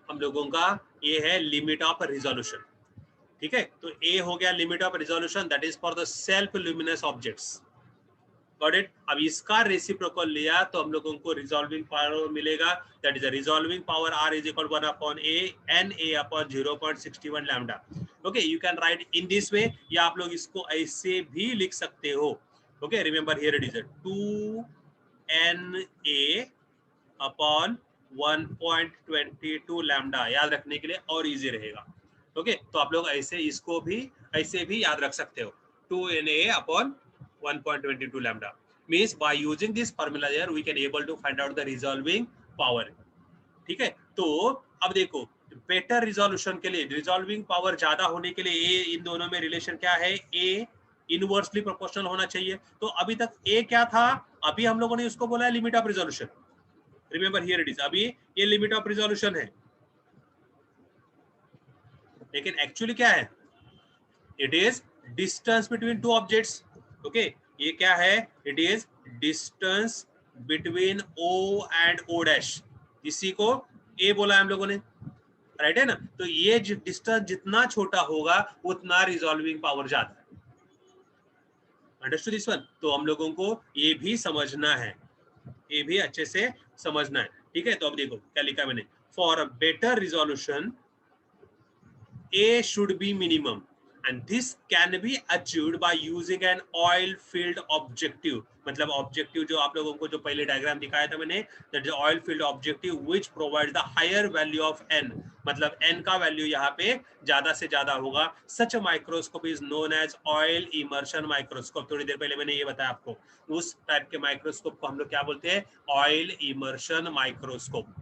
S1: हम लोगों का ये है लिमिट ऑफ रिजोल्यूशन, ठीक है। तो ए हो गया limit of resolution, that is for the self luminous objects, got it. अब इसका रेसिप्रोकल लिया तो हम लोगों को रिजॉल्विंग पावर मिलेगा, that is the resolving power r is equal 1 upon a n a upon 0.61 lambda, okay, you can write in this वे, या आप लोग इसको ऐसे भी लिख सकते हो, okay. Remember here it is 2 n a upon 1.22 lambda, याद रखने के लिए और इजी रहेगा, ओके। तो आप लोग ऐसे भी याद रख सकते हो, 2na upon 1.22 lambda, means by using this formula here we can able to find out the resolving power, ठीक है। तो अब देखो बेटर रिजोल्यूशन के लिए, रिजॉल्विंग पावर ज्यादा होने के लिए ए, इन दोनों में रिलेशन क्या है, ए इनवर्सली प्रोपोर्शनल होना चाहिए। तो अभी तक ए क्या था, अभी हम लोगों ने उसको बोला है limit of resolution, remember here it is, अभी ये लिमिट ऑफ रिजोल्यूशन है, लेकिन एक्चुअली क्या है, it is distance between two objects, okay. ये क्या है, it is distance between o and o dash, इसी को ए बोला है हम लोगों ने, राइट है ना। तो ये डिस्टेंस जितना छोटा होगा उतना रिजॉल्विंग पावर ज्यादा है, अंडरस्टूड दिस वन। तो हम लोगों को ये भी समझना है, ये भी अच्छे से समझना है, ठीक है। तो अब देखो क्या लिखा मैंने, for a better resolution A should be minimum and this can be achieved by using an oil filled objective, मतलब ऑब्जेक्टिव जो आप लोगों को जो पहले डायग्राम दिखाया था मैंने, that is oil field objective which provides the higher value of n, मतलब n का वैल्यू यहाँ पे ज्यादा से ज्यादा होगा। Such microscope is known as oil immersion microscope, थोड़ी देर पहले मैंने ये बताया आपको, उस टाइप के माइक्रोस्कोप को हम लोग क्या बोलते हैं, ऑयल इमर्शन माइक्रोस्कोप,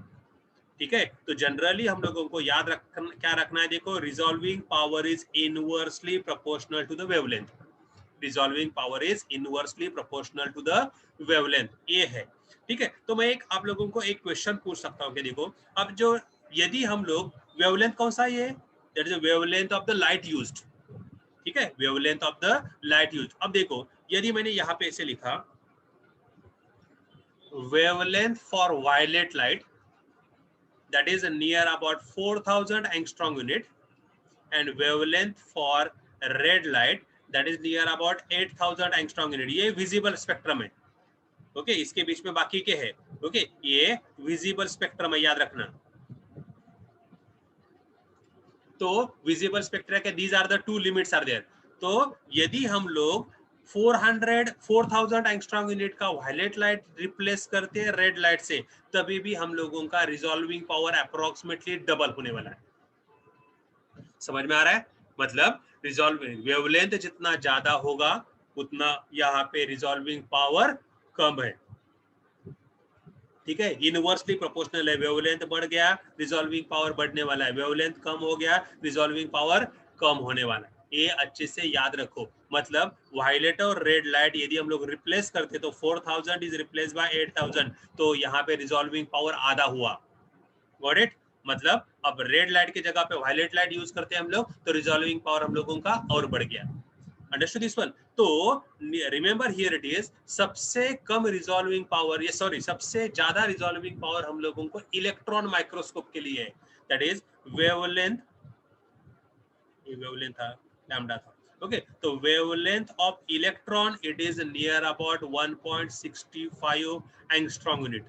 S1: ठीक है। तो जनरली हम लोगों को याद क्या रखना है, देखो resolving power is inversely proportional to the wavelength, resolving power is inversely proportional to the wavelength, ये है, ठीक है। तो मैं आप लोगों को एक क्वेश्चन पूछ सकता हूँ कि देखो अब जो यदि हम लोग वेवलेंथ कौन सा है, that is wavelength of the light used, ठीक है, wavelength of the light used. अब देखो यदि मैंने यहाँ पे ऐसे लिखा wavelength for violet light, that is near about 4000 angstrom unit, and wavelength for red light that is near about 8000 angstrom unit, ये visible spectrum है, ओके इसके बीच में बाकी के है। ओके ये विजिबल स्पेक्ट्रम है, याद रखना। तो विजिबल स्पेक्ट्रा के these are the two limits are there. तो यदि हम लोग 4000 एंगस्ट्रॉम यूनिट का वायलेट लाइट रिप्लेस करते हैं रेड लाइट से, तभी भी हम लोगों का रिजॉल्विंग पावर अप्रोक्सीमेटली डबल होने वाला है। समझ में आ रहा है? मतलब रिजॉल्विंग वेवलेंथ जितना ज्यादा होगा उतना यहाँ पे रिजॉल्विंग पावर कम है। ठीक है, इनवर्सली प्रोपोर्शनल है। वेवलेंथ बढ़ गया, रिजॉल्विंग पावर बढ़ने वाला है। वेवलेंथ कम हो गया, रिजॉल्विंग पावर कम होने वाला है। ये अच्छे से याद रखो। मतलब वायलेट और रेड लाइट यदि हम लोग रिप्लेस करते तो 4000 इज रिप्लेस बाय 8000, तो यहाँ पे रिजॉल्विंग पावर आधा हुआ। Got it? मतलब अब रेड लाइट की जगह पे वायलेट लाइट यूज करते हैं हम लोग, तो रिजॉल्विंग पावर हम लोगों का और बढ़ गया। Understood this one? तो रिमेंबर हियर इट इज, सबसे कम रिजॉल्विंग पावर, ये सॉरी सबसे ज्यादा रिजॉल्विंग पावर हम लोगों को इलेक्ट्रॉन माइक्रोस्कोप के लिए है। दैट इज वेवलेंथ, ये वेवलेंथ था, लैम्डा था। ओके तो wavelength of electron it is near about 1.65 angstrom unit.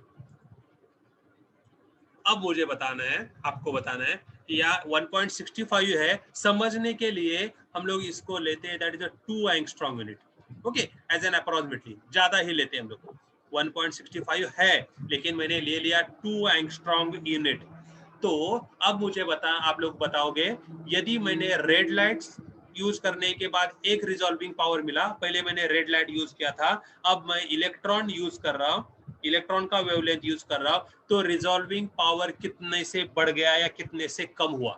S1: अब मुझे बताना है, आपको बताना है कि या 1.65 है, समझने के लिए हम लोग इसको लेते हैं that is 2 angstrom unit. Okay as an approximately, ज्यादा ही लेते हैं हम लोग। 1.65 है लेकिन मैंने ले लिया 2 एंगस्ट्रॉम यूनिट। तो अब मुझे आप लोग बताओगे, यदि मैंने रेड लाइट्स यूज करने के बाद एक रिजॉल्विंग पावर मिला, पहले मैंने रेड लाइट यूज किया था, अब मैं इलेक्ट्रॉन यूज कर रहा हूं, इलेक्ट्रॉन का वेवलेंथ यूज कर रहा हूं, तो रिजॉल्विंग पावर कितने से बढ़ गया या कितने से कम हुआ?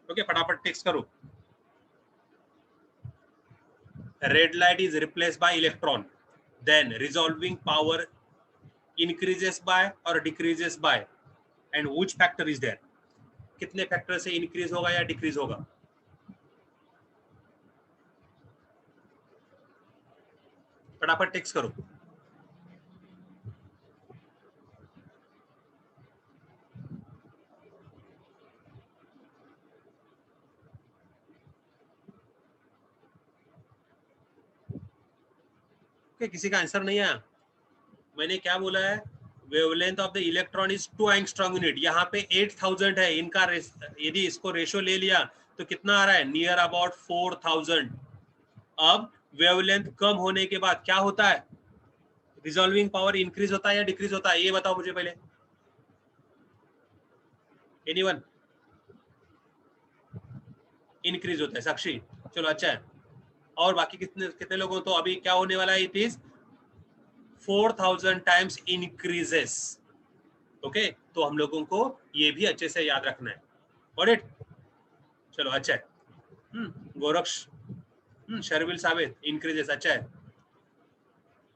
S1: ओके फटाफट टेक्स्ट करो। Red light is replaced by electron, then resolving power increases by or decreases by, and which factor is there? कितने फैक्टर से इंक्रीज होगा या डिक्रीज होगा? फटाफट टेक्स्ट करो। okay, किसी का आंसर नहीं आया? मैंने क्या बोला है? Wavelength of the electron is 2 angstrom unit. यहाँ पे 8000 है, इनका यदि इसको रेशो ले लिया तो कितना आ रहा है? Near about 4000। अब वेवलेंथ कम होने के बाद क्या होता है? रिजॉल्विंग पावर इंक्रीज होता है या डिक्रीज होता है? ये बताओ मुझे पहले। एनीवन? इंक्रीज होता है। साक्षी चलो अच्छा है। और बाकी कितने कितने लोगों? तो अभी क्या होने वाला है? It is 4000 times increases. Okay तो हम लोगों को ये भी अच्छे से याद रखना है। Got it? चलो अच्छा है। गोरक्ष, शर्विल साबित इंक्रीजेस, अच्छा है।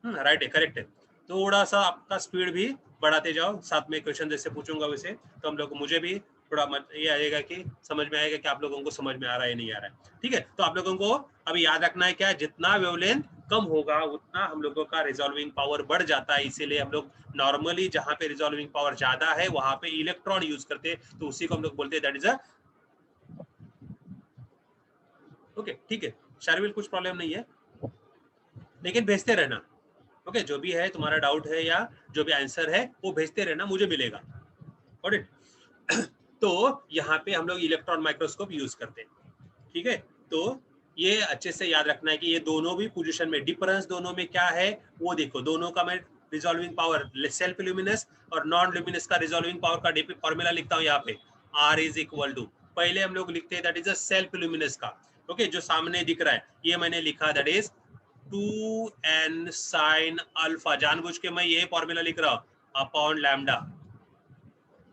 S1: राइट है, करेक्ट है। थोड़ा सा आपका स्पीड भी बढ़ाते जाओ, साथ में क्वेश्चन जैसे पूछूंगा वैसे, तो हम लोग मुझे भी थोड़ा ये आएगा कि समझ में आएगा कि आप लोगों को समझ में आ रहा है नहीं आ रहा है। ठीक है तो आप लोगों को अभी याद रखना है क्या? जितना वेवलेंथ कम होगा उतना हम लोगों का रिजॉल्विंग पावर बढ़ जाता है। इसीलिए हम लोग नॉर्मली जहाँ पे रिजॉल्विंग पावर ज्यादा है वहां पे इलेक्ट्रॉन यूज करते हैं, तो उसी को हम लोग बोलते हैं दैट इज अ। ओके ठीक है शार्विल, कुछ प्रॉब्लम नहीं है, लेकिन भेजते रहना। ओके जो भी है तुम्हारा डाउट है या जो भी आंसर है वो भेजते रहना, मुझे मिलेगा। Got it? तो यहाँ पे हम लोग इलेक्ट्रॉन माइक्रोस्कोप यूज करते हैं। ठीक है तो ये अच्छे से याद रखना है कि ये दोनों भी पोजीशन में डिफरेंस दोनों में क्या है वो देखो। दोनों का मैं रिजॉल्विंग पावर, सेल्फ ल्यूमिनस और नॉन ल्यूमिनस का रिजॉल्विंग पावर का फॉर्मूला लिखता हूँ यहाँ पे। R इज इक्वल टू, पहले हम लोग लिखते हैं that is a self luminous का। ओके जो सामने दिख रहा है ये मैंने लिखा that is 2n sine alpha, जानबूझ के मैं ये फॉर्मूला लिख रहा हूं, अपॉन लैम्डा।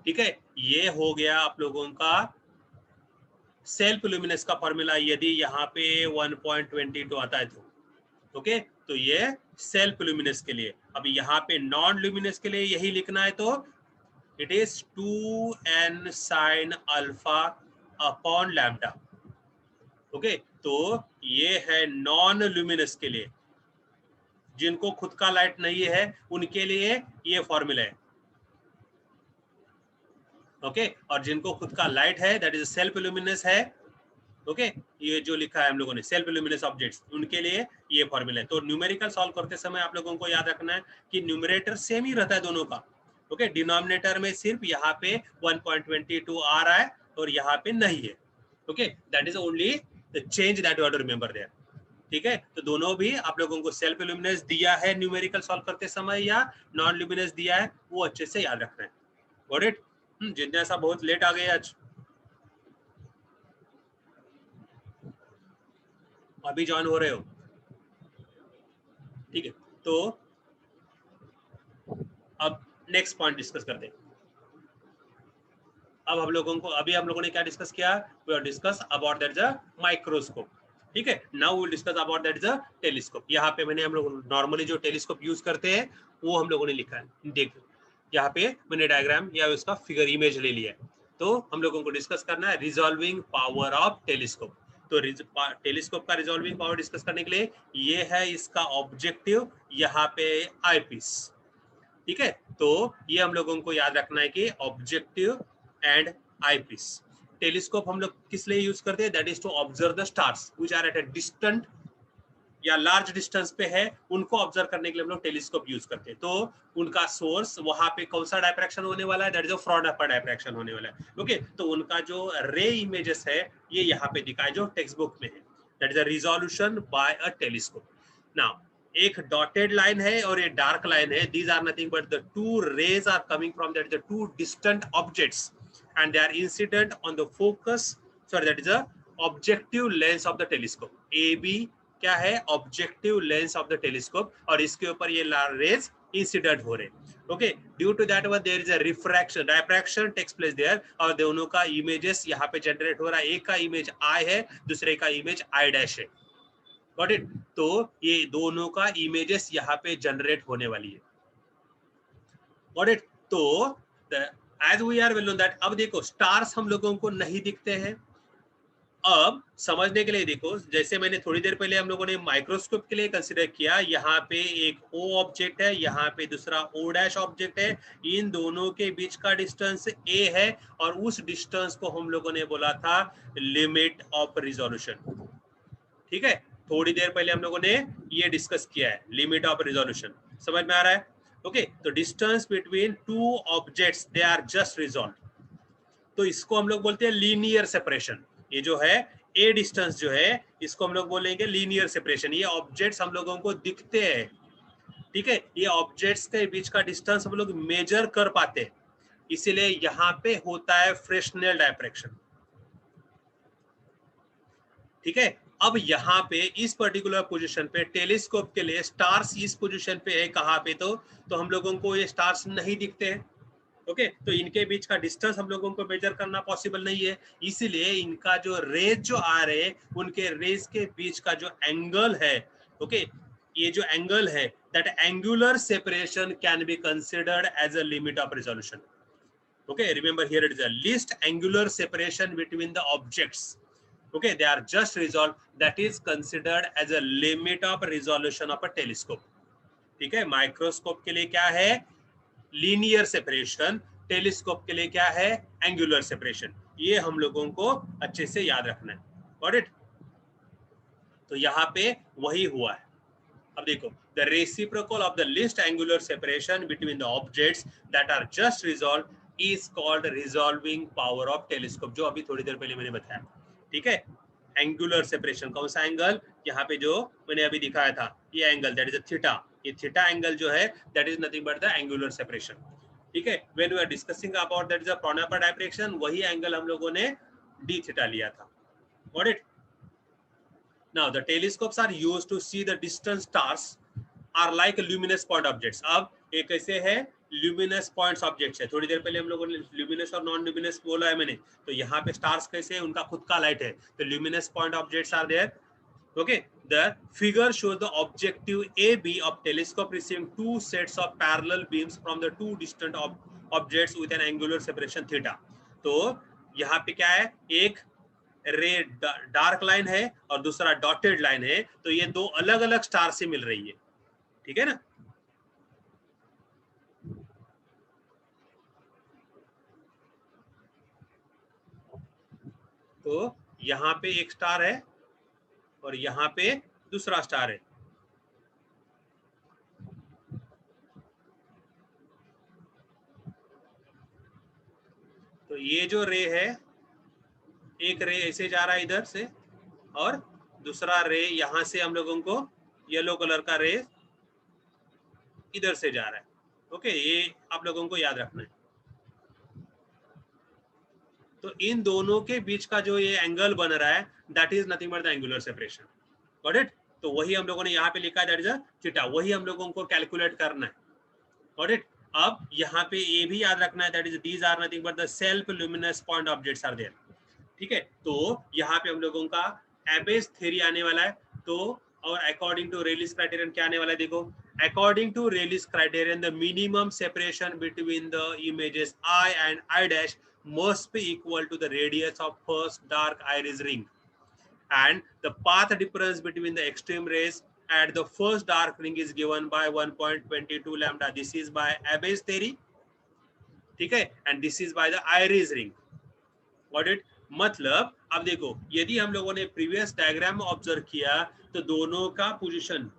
S1: ठीक है ये हो गया आप लोगों का सेल्फ लुमिनस का फॉर्मूला, यदि यहाँ पे 1.22 आता है तो। ओके तो ये सेल्फ लुमिनस के लिए। अब यहाँ पे नॉन लुमिनस के लिए यही लिखना है, तो it is 2n sine alpha upon lambda. Okay तो ये है नॉन लुमिनस के लिए, जिनको खुद का लाइट नहीं है उनके लिए ये फॉर्मूला है। ओके और जिनको खुद का लाइट है दैट इज सेल्फ लुमिनस है, ओके ये जो लिखा है हम लोगों ने सेल्फ ल्यूमिनस ऑब्जेक्ट्स, उनके लिए ये फॉर्मूला है। तो न्यूमेरिकल सॉल्व करते समय आप लोगों को याद रखना है कि न्यूमरेटर सेम ही रहता है दोनों का। ओके डिनोमिनेटर में सिर्फ यहाँ पे 1.22 आ रहा है और यहाँ पे नहीं है। Okay that is only the change that you have to remember there. ठीक है तो दोनों भी आप लोगों को सेल्फ ल्यूमिनस दिया है न्यूमेरिकल सॉल्व करते समय या नॉन ल्यूमिनस दिया है, वो अच्छे से याद रखना है। Got it? जिज्ञासा बहुत लेट आ गए आज, अभी ज्वाइन हो रहे हो। ठीक है तो अब नेक्स्ट पॉइंट डिस्कस करते हैं। अब हम लोगों को अभी हम लोगों ने क्या डिस्कस किया, we have discuss about that the microscope. ठीक है now we will discuss about that the telescope. यहाँ पे मैंने हम लोग नॉर्मली जो टेलीस्कोप यूज करते हैं वो हम लोगों ने लिखा है, देख यहाँ पे मैंने डायग्राम या उसका फिगर इमेज ले लिया है। तो हम लोगों को डिस्कस करना है रिजॉल्विंग पावर ऑफ टेलीस्कोप। तो टेलीस्कोप का रिजॉल्विंग पावर डिस्कस करने के लिए ये है इसका ऑब्जेक्टिव, यहाँ पे आई पीस। ठीक है तो ये हम लोगों को याद रखना है कि objective and eyepiece. Telescope हम लोग किस लिए यूज करते हैं, that is to observe the stars which are at a distant या लार्ज डिस्टेंस पे है, उनको ऑब्जर्व करने के लिए हम लोग टेलीस्कोप यूज करते हैं। तो उनका सोर्स वहां पे कौन सा डायफ्रैक्शन होने वाला है, दैट इज अ फ्रॉड-अपर डायफ्रैक्शन होने वाला है। ओके तो उनका जो रे इमेजेस है ये यहाँ पे दिखाए जो टेक्स्ट बुक में है, that is a resolution by a telescope. Now एक डॉटेड लाइन है और एक डार्क लाइन है, these are nothing but the two rays are coming from that the two distant objects and they are incident on the focus, sorry that is a objective lens of the telescope. A B क्या है, objective lens of the telescope, और इसके ऊपर ये rays incident हो रहे। Okay due to that one there is a refraction, diffraction takes place there, और दोनों का इमेजेस यहाँ पे जनरेट हो रहा है। एक का इमेज आई है, दूसरे का इमेज आई डैश है। Got it? तो ये दोनों का इमेजेस यहाँ पे जनरेट होने वाली है। Got it? तो as we are well known that, अब देखो स्टार्स हम लोगों को नहीं दिखते हैं। अब समझने के लिए देखो, जैसे मैंने थोड़ी देर पहले हम लोगों ने माइक्रोस्कोप के लिए कंसीडर किया, यहाँ पे एक O ऑब्जेक्ट है, यहाँ पे दूसरा O डैश ऑब्जेक्ट है, इन दोनों के बीच का डिस्टेंस A है, और उस डिस्टेंस को हम लोगों ने बोला था लिमिट ऑफ रिजोल्यूशन। ठीक है थोड़ी देर पहले हम लोगों ने ये डिस्कस किया है, लिमिट ऑफ रिजोल्यूशन। समझ में आ रहा है? ओके तो distance between two objects they are just resolve, तो इसको हम लोग बोलते हैं लीनियर सेपरेशन। ये जो है ए डिस्टेंस जो है, इसको हम लोग बोलेंगे लीनियर सेपरेशन। ये ऑब्जेक्ट्स हम लोगों को दिखते हैं। ठीक है ये ऑब्जेक्ट्स के बीच का डिस्टेंस हम लोग मेजर कर पाते हैं, इसीलिए यहाँ पे होता है फ्रेस्नेल डायफ्रैक्शन। ठीक है अब यहाँ पे इस पर्टिकुलर पोजीशन पे टेलीस्कोप के लिए स्टार्स इस पोजीशन पे है, कहाँ पे, तो हम लोगों को ये स्टार्स नहीं दिखते हैं। ओके तो इनके बीच का डिस्टेंस हम लोगों को मेजर करना पॉसिबल नहीं है, इसीलिए इनका जो रेज जो आ रहे हैं उनके रेज के बीच का जो एंगल है, ओके ये जो एंगल है, that angular separation can be considered as a limit of resolution. okay remember here it is a least angular separation between the objects, okay they are just resolved, that is considered as a limit of resolution of a telescope. ठीक है microscope के लिए क्या है, linear separation, telescope के लिए क्या है, एंगुलर सेपरेशन। ये हम लोगों को अच्छे से याद रखना है। Got it? तो यहाँ पे वही हुआ है। अब देखो the reciprocal of the least angular separation between the objects that are just resolve is called resolving power of telescope, जो अभी थोड़ी देर पहले मैंने बताया। ठीक है एंगुलर सेपरेशन कौन सा एंगल, यहाँ पे जो मैंने अभी दिखाया था ये एंगल, दैट इज थीटा। ये थीटा एंगल जो है that is nothing but the angular separation. ठीक है when we are discussing about that is the Fraunhofer diffraction, वही एंगल हम लोगों ने डी थीटा लिया था। Got it? Now the telescopes are used to see the distant stars are like luminous point objects. अब एक ऐसे है luminous points objects है, थोड़ी देर पहले हम लोगों ने luminous और non luminous बोला है मैंने, तो यहाँ पे stars कैसे है, उनका खुद का light है, तो luminous point objects are there. Okay, the figure shows the objective AB of telescope receiving two sets of parallel beams from the two distant objects with an angular separation theta. तो यहाँ पे क्या है, एक रे dark line है और दूसरा डॉटेड लाइन है, तो ये दो अलग अलग स्टार से मिल रही है। ठीक है ना? तो यहाँ पे एक स्टार है और यहाँ पे दूसरा स्टार है। तो ये जो रे है, एक रे ऐसे जा रहा है इधर से और दूसरा रे यहां से हम लोगों को येलो कलर का रे इधर से जा रहा है। ओके, ये आप लोगों को याद रखना है। तो इन दोनों के बीच का जो ये एंगल बन रहा है, that is nothing but the angular separation. Got it? तो वही हम लोगों ने यहाँ पे लिखा है, दैट इज अ थीटा। वही हम लोगों को कैलकुलेट करना है। Got it? अब यहाँ पे ये भी याद रखना है, that is these are nothing but the self luminous point objects are there. ठीक है, तो यहाँ पे हम लोगों का एबेज थ्योरी आने वाला है। तो और अकॉर्डिंग टू रेलिस क्राइटेरियन क्या आने वाला है, देखो, according to Rayleigh's criterion the minimum separation between the images I and I' must be equal to the radius of first dark iris ring, and the path difference between the extreme rays at the first dark ring is given by 1.22 lambda. This is by Abbe's theory. ठीक है, and this is by the iris ring. Got it? मतलब अब देखो, यदि हम लोगों ने previous diagram में ऑब्जर्व किया तो दोनों का पोजीशन,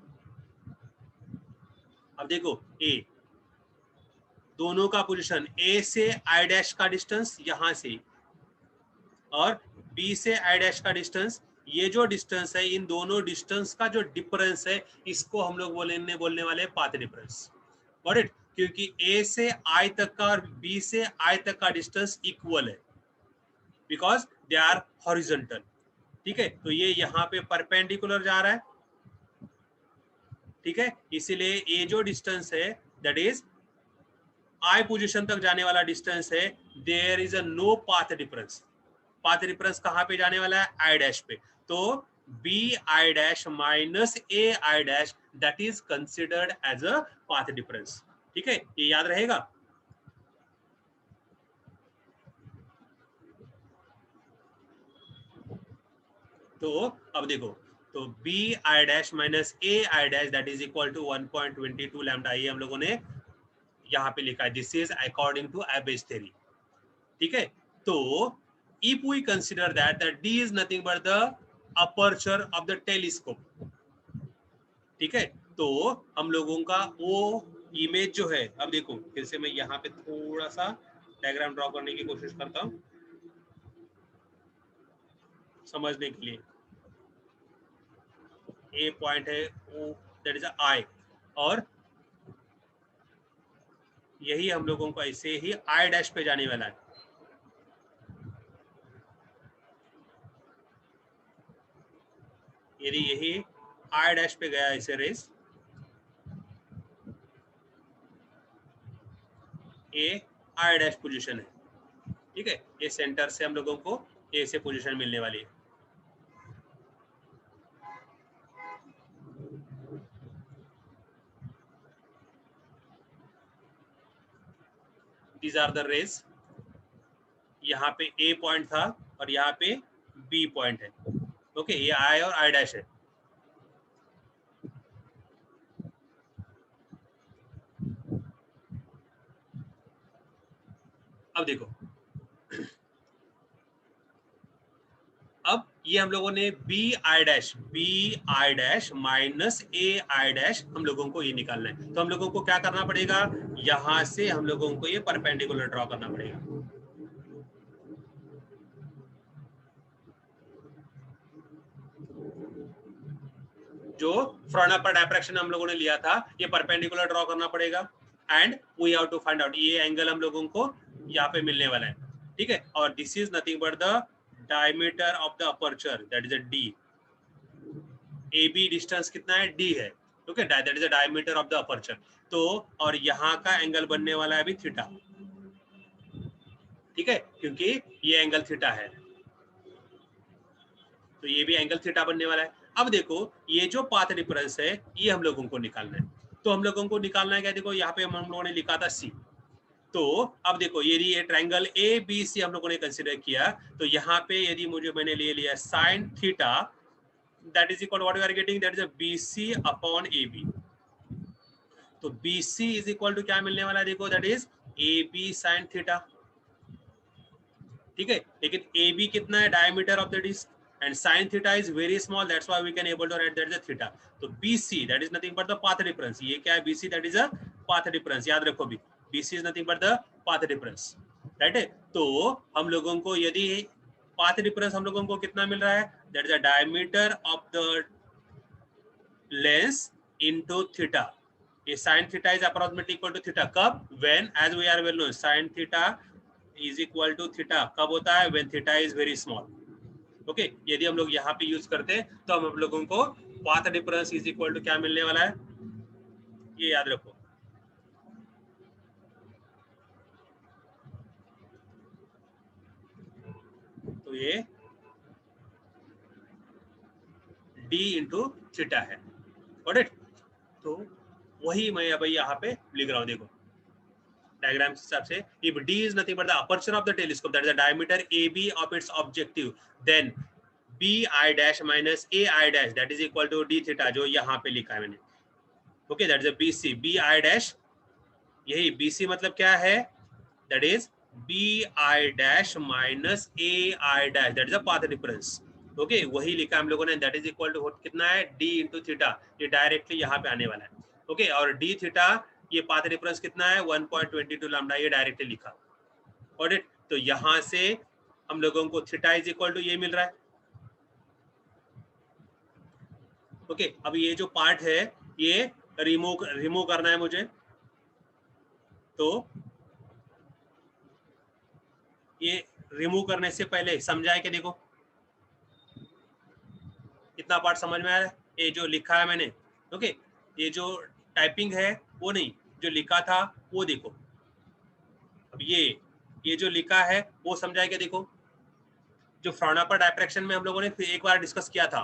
S1: अब देखो ए, दोनों का पोजीशन ए से आई डैश का डिस्टेंस यहां से और बी से आई डैश का डिस्टेंस, ये जो डिस्टेंस है, इन दोनों डिस्टेंस का जो डिफरेंस है, इसको हम लोग बोलने वाले पाथ डिफरेंस। Got it? क्योंकि ए से आई तक का और बी से आई तक का डिस्टेंस इक्वल है, बिकॉज दे आर हॉरिजॉन्टल। ठीक है, तो ये यहाँ पे परपेंडिकुलर जा रहा है। ठीक है, इसीलिए ये जो डिस्टेंस है, दैट इज आई पोजीशन तक जाने वाला डिस्टेंस है, there is a no path difference. Path difference कहाँ पे जाने वाला है? आई डैश पे। तो B I dash minus A I dash, that is considered as a path difference. ठीक है, ये याद रहेगा। तो अब देखो, तो B I dash minus A I dash, that is equal to 1.22 lambda, ये हम लोगों ने यहाँ पे लिखा है। This is according to एबेज theory. ठीक है, तो if we consider that d is nothing but the aperture of the telescope, ठीक है, तो हम लोगों का वो इमेज जो है, अब देखो फिर से मैं यहाँ पे थोड़ा सा डायग्राम ड्रॉ करने की कोशिश करता हूँ समझने के लिए। ए पॉइंट है, ओ दैट इज आई, और यही हम लोगों को ऐसे ही आई डैश पे जाने वाला है। यदि यही आई डैश पे गया ऐसे rays, A I dash position है। ठीक है, ये सेंटर से हम लोगों को ए से पोजीशन मिलने वाली है। These are the rays. यहाँ पे ए पॉइंट था और यहाँ पे बी पॉइंट है। ओके, ये आई और आई डैश है। अब देखो, अब ये हम लोगों ने B I dash minus A I dash हम लोगों को ये निकालना है। तो हम लोगों को क्या करना पड़ेगा, यहां से हम लोगों को ये परपेंडिकुलर ड्रॉ करना पड़ेगा। जो फ्रंट अपर डायरेक्शन हम लोगों ने लिया था, ये परपेंडिकुलर ड्रॉ करना पड़ेगा, and we have to find out ये एंगल हम लोगों को यहाँ पे मिलने वाला है। ठीक है, और this is nothing but the diameter of the aperture, that is a d. A B distance कितना है? डी है। Okay, that is the diameter of the aperture. तो और यहाँ का एंगल बनने वाला है अभी थीटा। ठीक है, क्योंकि ये एंगल थीटा है, तो ये भी एंगल थीटा बनने वाला है। अब देखो, ये जो पाथ डिफरेंस है, ये हम लोगों को निकालना है। तो हम लोगों को निकालना है क्या, देखो यहाँ पे हम लोगों ने लिखा था सी। तो अब देखो, यदि ये ट्रायंगल ए बी सी हम लोगों ने कंसीडर किया, तो यहाँ पे यदि मुझे मैंने ले लिया sine theta, that is equal what we are getting, that is a BC upon AB। तो BC इज इक्वल टू क्या मिलने वाला है, देखो, that is AB sine theta. ठीक है, लेकिन AB कितना है? Diameter of the disc. and sin theta is very small, that's why we can able to write that as a theta. तो BC that is nothing but the path difference. ये क्या है BC, that is a path difference. याद रखो भी BC is nothing but the path difference, right है. तो हम लोगों को यदि path difference हम लोगों को कितना मिल रहा है, that is the diameter of the lens into theta. ये sin theta is approximately equal to theta. कब? When, as we are well known, sin theta is equal to theta. कब होता है? When theta is very small. Okay यदि हम लोग यहाँ पे यूज करते हैं तो हम लोगों को path difference is equal to क्या मिलने वाला है, ये याद रखो. तो ये d इंटू थीटा है. Got it. तो वही मैं अब यहाँ पे लिख रहा हूँ. देखो डायग्राम के हिसाब से, if d is nothing but the aperture of the telescope, that is the diameter AB of its objective, then bi dash minus ai dash that is equal to d theta, जो यहाँ पे लिखा है मैंने. Okay that is a BC. bi dash, यही BC मतलब क्या है, that is bi dash minus ai dash, that is a path difference. Okay वही लिखा हम लोगों ने, that is equal to कितना है, d into theta. ये डायरेक्टली यहाँ पे आने वाला है. ओके और d थीटा ये पाथ डिफरेंस कितना है 1.22 लैम्डा, ये डायरेक्टली लिखा. ऑडिट. तो यहां से हम लोगों को थीटा इज इक्वल टू ये मिल रहा है. ओके अब ये जो पार्ट है ये रिमूव करना है मुझे. तो ये रिमूव करने से पहले समझाए कि देखो कितना पार्ट समझ में आ रहा है. ये जो लिखा है मैंने, ओके ये जो टाइपिंग है वो नहीं, जो लिखा था वो देखो. अब ये जो लिखा है वो समझाए क्या. देखो जो फ्राउनहोफर डायफ्रैक्शन में हम लोगों ने फिर एक बार डिस्कस किया था,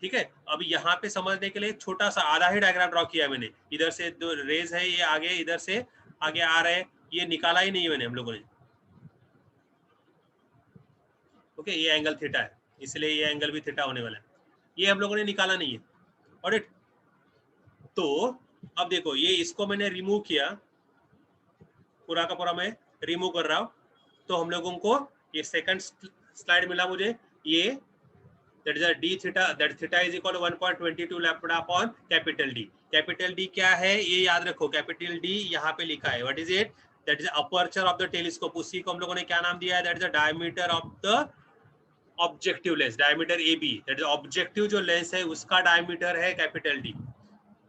S1: ठीक है. अब यहाँ पे समझने के लिए छोटा सा आधा ही डायग्राम ड्रॉ किया मैंने. इधर से जो रेज है ये आगे इधर से आगे आ रहे हैं, ये निकाला ही नहीं है मैंने हम लोगों ने. ओके ये एंगल थीटा है, इसलिए ये एंगल भी थीटा होने वाला है. ये हम लोगों ने निकाला नहीं है. ऑलराइट. तो अब देखो ये इसको मैंने रिमूव किया, पूरा का पूरा मैं रिमूव कर रहा हूँ. तो हम लोगों को ये सेकंड स्लाइड मिला मुझे, ये that is a d theta, that theta is equal to 1.22 lambda upon capital D. Capital D क्या है ये याद रखो. कैपिटल D यहाँ पे लिखा है. What is it, that is aperture of the telescope. उसी को हम लोगों ने क्या नाम दिया है, that is the diameter of the objective lens, diameter AB. That is objective जो लेंस है उसका डायमीटर है capital D.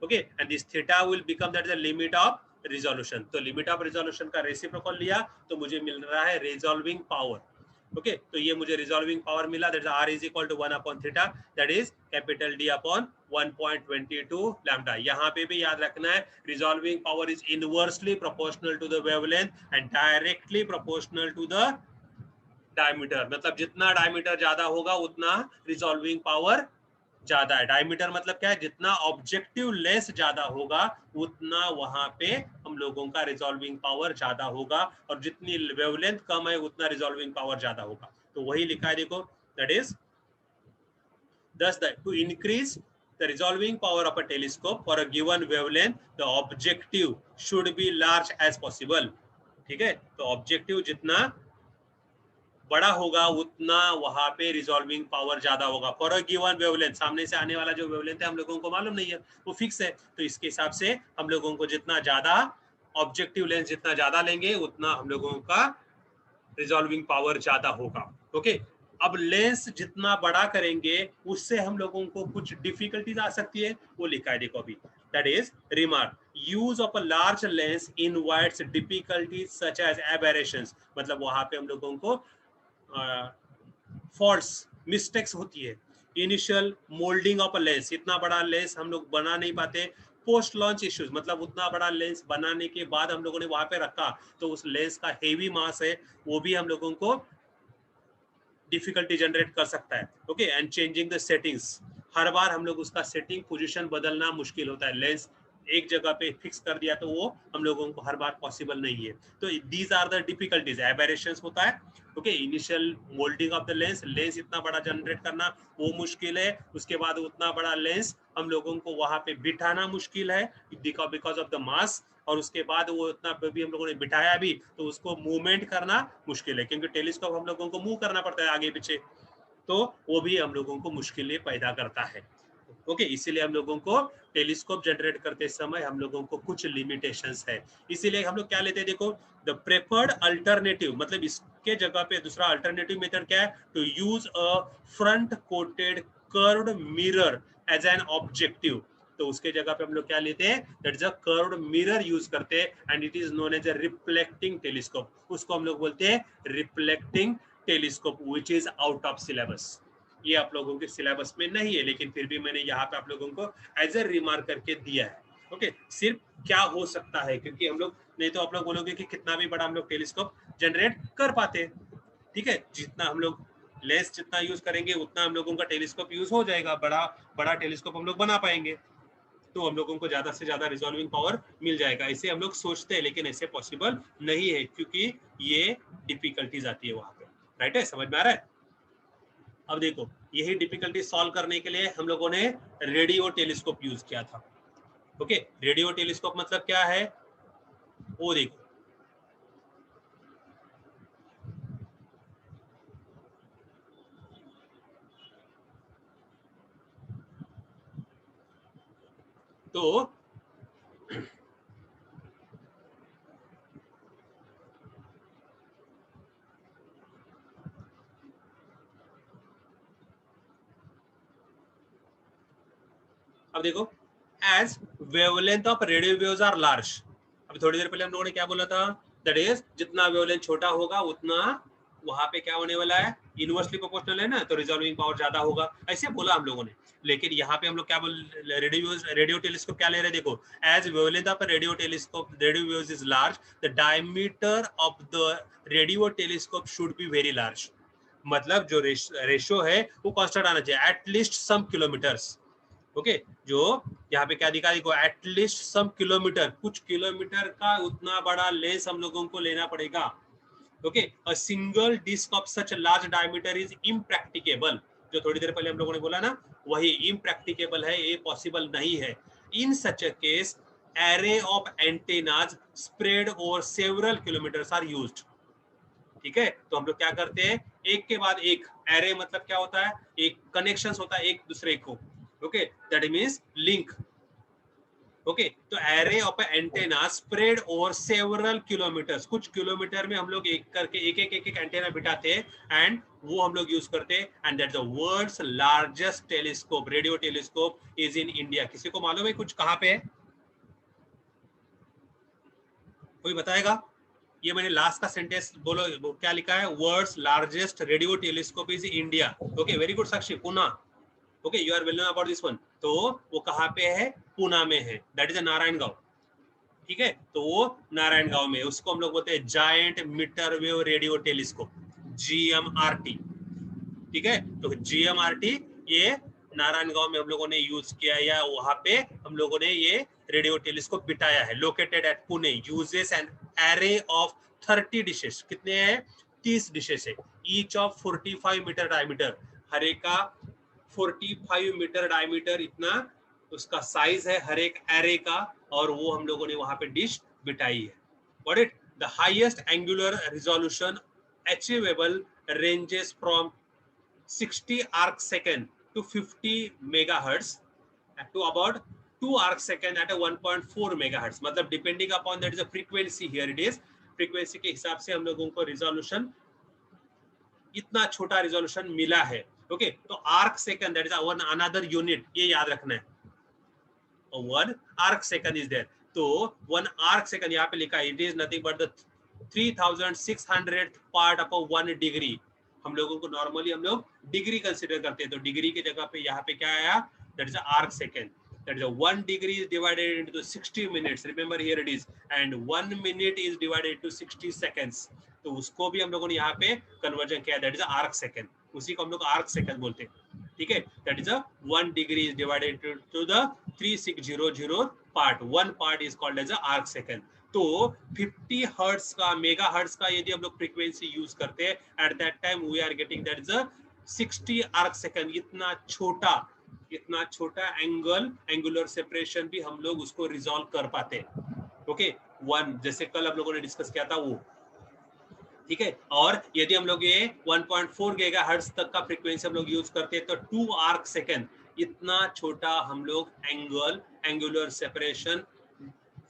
S1: Okay and this theta will become that is the limit of resolution. तो लिमिट ऑफ रिजोल्यूशन का reciprocal लिया तो मुझे मिल रहा है रिजॉल्विंग पावर. ओके तो ये मुझे रिजॉल्विंग पावर मिला, that is R is equal to 1 upon theta, that is capital D upon 1.22 lambda. यहाँ पे भी याद रखना है resolving power is inversely proportional to the wavelength and directly proportional to the diameter. मतलब जितना डायमीटर ज्यादा होगा उतना रिजॉल्विंग पावर ज्यादा है. डायमीटर मतलब क्या है, जितना ऑब्जेक्टिव लेंस ज्यादा होगा उतना वहां पे हम लोगों का रिजॉल्विंग पावर ज्यादा होगा, और जितनी वेवलेंथ कम है उतना रिजॉल्विंग पावर ज्यादा होगा. तो वही लिखा है देखो, that is thus to increase the resolving power of a telescope for a given wavelength the objective should be large as possible. ठीक है. तो ऑब्जेक्टिव जितना बड़ा होगा उतना वहां पे रिजॉल्विंग पावर ज्यादा होगा फॉर अ गिवन वेवलेंथ. सामने से आने वाला जो वेवलेंथ है हम लोगों को मालूम नहीं है, वो फिक्स है. तो इसके हिसाब से हम लोगों को जितना ज्यादा ऑब्जेक्टिव लेंस जितना ज्यादा लेंगे उतना हम लोगों का रिजॉल्विंग पावर ज्यादा होगा. ओके अब लेंस जितना बड़ा करेंगे उससे हम लोगों को कुछ डिफिकल्टीज आ सकती है, वो लिखा है देखो अभी. That is remark, use of a large lens invites difficulties such as aberrations. मतलब वहां पे हम लोगों को फॉल्ट्स मिस्टेक्स होती है. Initial moulding of a lens, इतना बड़ा लेंस हम लोग बना नहीं पाते. पोस्ट लॉन्च इश्यूज, मतलब उतना बड़ा लेंस बनाने के बाद हम लोगों ने वहां पे रखा तो उस लेंस का हेवी मास है वो भी हम लोगों को डिफिकल्टी जनरेट कर सकता है. Okay and changing the settings, हर बार हम लोग उसका सेटिंग पोजीशन बदलना मुश्किल होता है. लेंस एक जगह पे फिक्स कर दिया तो वो हम लोगों को हर बार पॉसिबल नहीं है. तो दीज आर द डिफिकल्टीज. एबेरेशंस होता है. Okay initial moulding of the lens, lens इतना बड़ा जनरेट करना वो मुश्किल है. उसके बाद उतना बड़ा लेंस हम लोगों को वहां पे बिठाना मुश्किल है बिकॉज ऑफ द मास. और उसके बाद वो इतना भी हम लोगों ने बिठाया भी तो उसको मूवमेंट करना मुश्किल है, क्योंकि टेलीस्कोप हम लोगों को मूव करना पड़ता है आगे पीछे. तो वो भी हम लोगों को मुश्किलें पैदा करता है। ओके, इसीलिए हम लोगों को टेलीस्कोप जनरेट करते समय हम लोगों को कुछ लिमिटेशंस है। इसीलिए हम लोग क्या लेते हैं, देखो द प्रेफर्ड अल्टरनेटिव, मतलब इसके जगह पे दूसरा अल्टरनेटिव मेथड क्या है, to use a front coated curved mirror as an objective. तो उसके जगह पे हम लोग क्या लेते हैं, that is a curved mirror use करते हैं and it is known as a reflecting telescope. उसको हम लोग बोलते हैं reflecting telescope, which is out of syllabus. ये आप लोगों के सिलेबस में नहीं है, लेकिन फिर भी मैंने यहाँ पे आप लोगों को एज ए रिमार्क करके दिया है। ओके, सिर्फ क्या हो सकता है, क्योंकि हम लोग नहीं तो आप लोग बोलोगे कि कितना भी बड़ा हम लोग टेलीस्कोप जनरेट कर पाते हैं। ठीक है, जितना हम लोग लेंस जितना यूज करेंगे उतना हम लोगों का टेलीस्कोप यूज हो जाएगा, बड़ा बड़ा टेलीस्कोप हम लोग बना पाएंगे, तो हम लोगों को ज्यादा से ज्यादा रिजॉल्विंग पावर मिल जाएगा। ऐसे हम लोग सोचते हैं, लेकिन ऐसे पॉसिबल नहीं है, क्योंकि ये डिफिकल्टीज आती है वहां पे। राइट है, समझ में आ रहा है? अब देखो, यही डिफिकल्टी सॉल्व करने के लिए हम लोगों ने रेडियो टेलीस्कोप यूज किया था। ओके, रेडियो टेलीस्कोप मतलब क्या है वो देखो। तो अब देखो, as wavelength of radio waves are large. अभी थोड़ी देर पहले हम लोगों ने क्या बोला था, दैट इज जितना वेवलेंथ छोटा होगा उतना वहां पे क्या होने वाला है, इनवर्सली प्रोपोर्शनल है ना, तो रिजॉल्विंग पावर ज्यादा होगा, ऐसे बोला हम लोगों ने। लेकिन यहाँ पे हम लोग क्या बोल, रेडियो टेलीस्कोप क्या ले रहे हैं, देखो as wavelength of radio telescope radio waves is large, the diameter of the radio telescope should be very large. मतलब जो रेशो है वो कांस्टेंट आना चाहिए, एटलीस्ट सम किलोमीटर्स। ओके, जो यहाँ पे क्या दिखा, देखो एटलीस्ट सम किलोमीटर, कुछ किलोमीटर का उतना बड़ा लेंस हम लोगों को लेना पड़ेगा। Okay, a single disc of such large diameter is impracticable. जो थोड़ी देर पहले हम लोगों ने बोला ना, वही इम्प्रैक्टिकेबल है, ये पॉसिबल नहीं है। In such a case array of antennas spread over several kilometres are used. ठीक है, तो हम लोग क्या करते हैं, एक के बाद एक, एरे मतलब क्या होता है, एक कनेक्शन होता है एक दूसरे को। Okay, that means link. Okay, तो array of antenna spread over several kilometres, कुछ किलोमीटर में हम लोग एक करके एक एंटेना बिठाते हैं एंड वो हम लोग यूज करते हैं, and that the world's largest telescope radio telescope is in India. किसी को मालूम है कुछ कहाँ पे है, कोई बताएगा? ये मैंने लास्ट का सेंटेंस बोलो, वो क्या लिखा है, world's largest radio telescope is India. Okay, very good Sakshi, Pune. Okay, you are well known about this one. तो वो कहाँ पे है, पुणे में है, दैट इज अ नारायणगांव। ठीक है, तो वो नारायणगांव में, उसको हम लोग बोलते हैं giant metre wave radio telescope, GMRT। ठीक है, तो GMRT ये नारायणगांव में हम लोगों ने यूज किया, या वहां पे हम लोगों ने ये रेडियो टेलीस्कोप बिठाया है, located at Pune, uses an array of 30 dishes. कितने हैं, 30 डिशेस है, ईच ऑफ 45 मीटर डायमीटर, हर एक का 45 मीटर डायमीटर इतना उसका साइज है हर एक एरे का, और वो हम लोगों ने वहां पे डिश बिठाई है। What it, the highest angular resolution achievable ranges from 60 arc second to 50 megahertz to about 2 arc second at a 1.4 megahertz। मतलब depending upon that is a frequency, here it is, frequency के हिसाब से हम लोगों को resolution, इतना छोटा resolution मिला है। ओके, तो arc second that is one another unit, ये याद रखना है, one arc second is there. तो वन आर्क सेकंड यहाँ पे लिखा है, it is nothing but the 3600 part of 1 degree. हम लोगों को नॉर्मली हम लोग डिग्री कंसीडर करते हैं, तो डिग्री की जगह पे यहाँ पे क्या आया, that is arc second, that is 1 degree is divided into 60 minutes, remember here it is, and 1 minute is divided into 60 seconds. तो उसको भी हम लोगों ने यहाँ पे कन्वर्जन किया, दैट इज आर्क सेकंड, उसी को हम लोग आर्क सेकंड बोलते हैं। ठीक है, that is 1 degree is divided to the 3600 part, one part is called as arc second. तो 50 हर्ट्ज का, मेगा हर्ट्ज का यदि हम लोग फ्रीक्वेंसी यूज करते हैं, at that time we are getting that is 60 arc second. इतना छोटा एंगल, एंगुलर सेपरेशन भी हम लोग उसको रिजॉल्व कर पाते हैं। ओके, वन, जैसे कल हम लोगों ने डिस्कस किया था वो ठीक है। और यदि हम लोग ये 1.4 गीगाहर्ट्ज तक का फ्रीक्वेंसी हम लोग यूज करते हैं तो 2 आर्क सेकेंड इतना छोटा हम लोग एंगुलर सेपरेशन